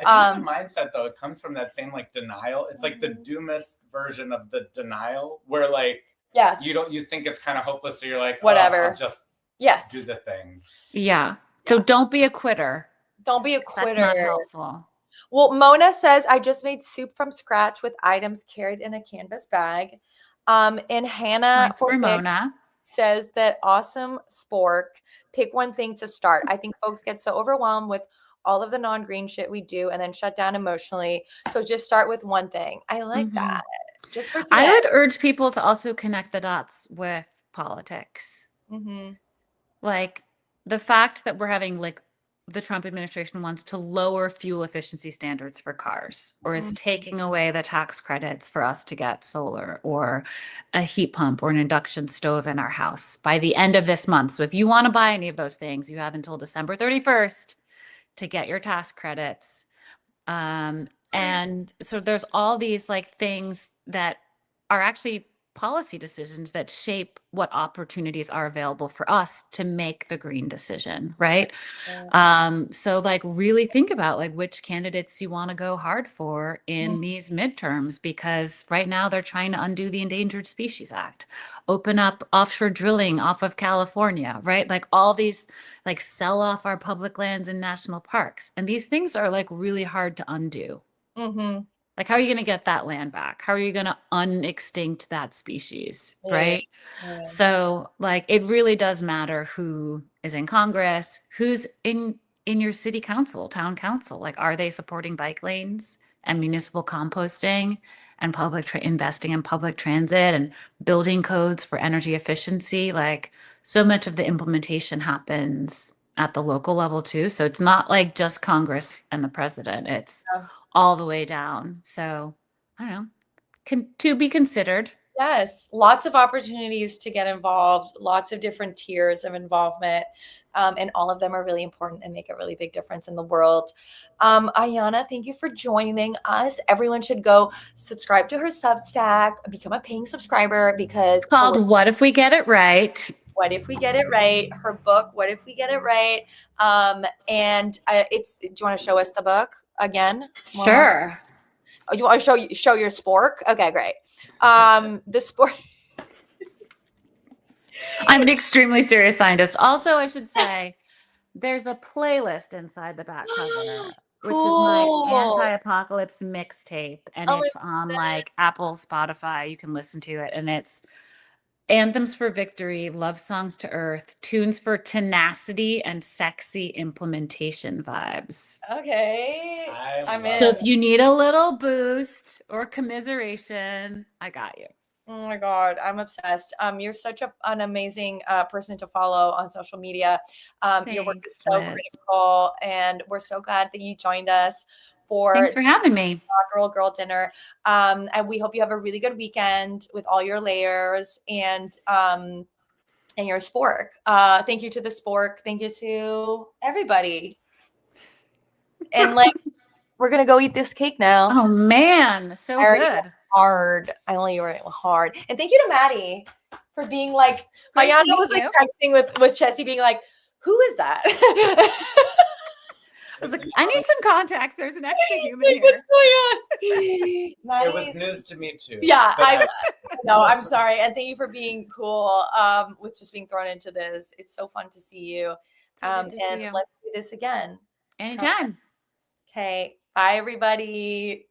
I think the mindset though, it comes from that same like denial. It's like the doomist version of the denial, where like, you think it's kind of hopeless. So you're like, whatever, I'll just do the thing. Yeah. So don't be a quitter. Don't be a That's not quitter. helpful. Well, Mona says, I just made soup from scratch with items carried in a canvas bag. And Hannah Points for Mona. says that awesome spork. Pick one thing to start. I think folks get so overwhelmed with all of the non-green shit we do and then shut down emotionally. So just start with one thing. I like that. Just for today. I would urge people to also connect the dots with politics. Like the fact that we're having like the Trump administration wants to lower fuel efficiency standards for cars or is taking away the tax credits for us to get solar or a heat pump or an induction stove in our house by the end of this month. So if you want to buy any of those things, you have until December 31st to get your tax credits. And so there's all these like things that are actually policy decisions that shape what opportunities are available for us to make the green decision, right? So like really think about like which candidates you want to go hard for in these midterms, because right now they're trying to undo the Endangered Species Act, open up offshore drilling off of California, right? Like all these, like sell off our public lands and national parks. And these things are like really hard to undo. Like, how are you going to get that land back? How are you going to unextinct that species, right? So, like, it really does matter who is in Congress, who's in your city council, town council. Like, are they supporting bike lanes and municipal composting and investing in public transit and building codes for energy efficiency? Like, so much of the implementation happens at the local level too. So it's not like just Congress and the president. It's all the way down. So I don't know, to be considered. Yes, lots of opportunities to get involved, lots of different tiers of involvement, and all of them are really important and make a really big difference in the world. Ayana, thank you for joining us. Everyone should go subscribe to her Substack, become a paying subscriber, because It's called What If We Get It Right? What If We Get It Right? Her book, What If We Get It Right? And it's. Do you want to show us the book again? Sure. Oh, you want to show your spork? Okay, great. The sport. I'm an extremely serious scientist. Also, I should say there's a playlist inside the back cover, which is my anti-apocalypse mixtape, and it's on like Apple, Spotify. You can listen to it, and it's anthems for victory, love songs to earth, tunes for tenacity, and sexy implementation vibes. Okay, I'm in. So if you need a little boost or commiseration, I got you. Oh my God, I'm obsessed. You're such an amazing person to follow on social media. Your work is so critical, and we're so glad that you joined us Thanks for having me. Girl dinner. And we hope you have a really good weekend with all your layers and your spork. Thank you to the spork. Thank you to everybody. And like, we're gonna go eat this cake now. Oh man, so good. Hard. I only were hard. And thank you to Maddie for being like, Ayana was like texting with Chessie being like, who is that? I was like, I need some context. There's an extra human here. What's going on? It was news to me too. Yeah, I'm sorry. And thank you for being cool with just being thrown into this. It's so fun to see you. And let's do this again. Anytime. Okay. Bye, everybody.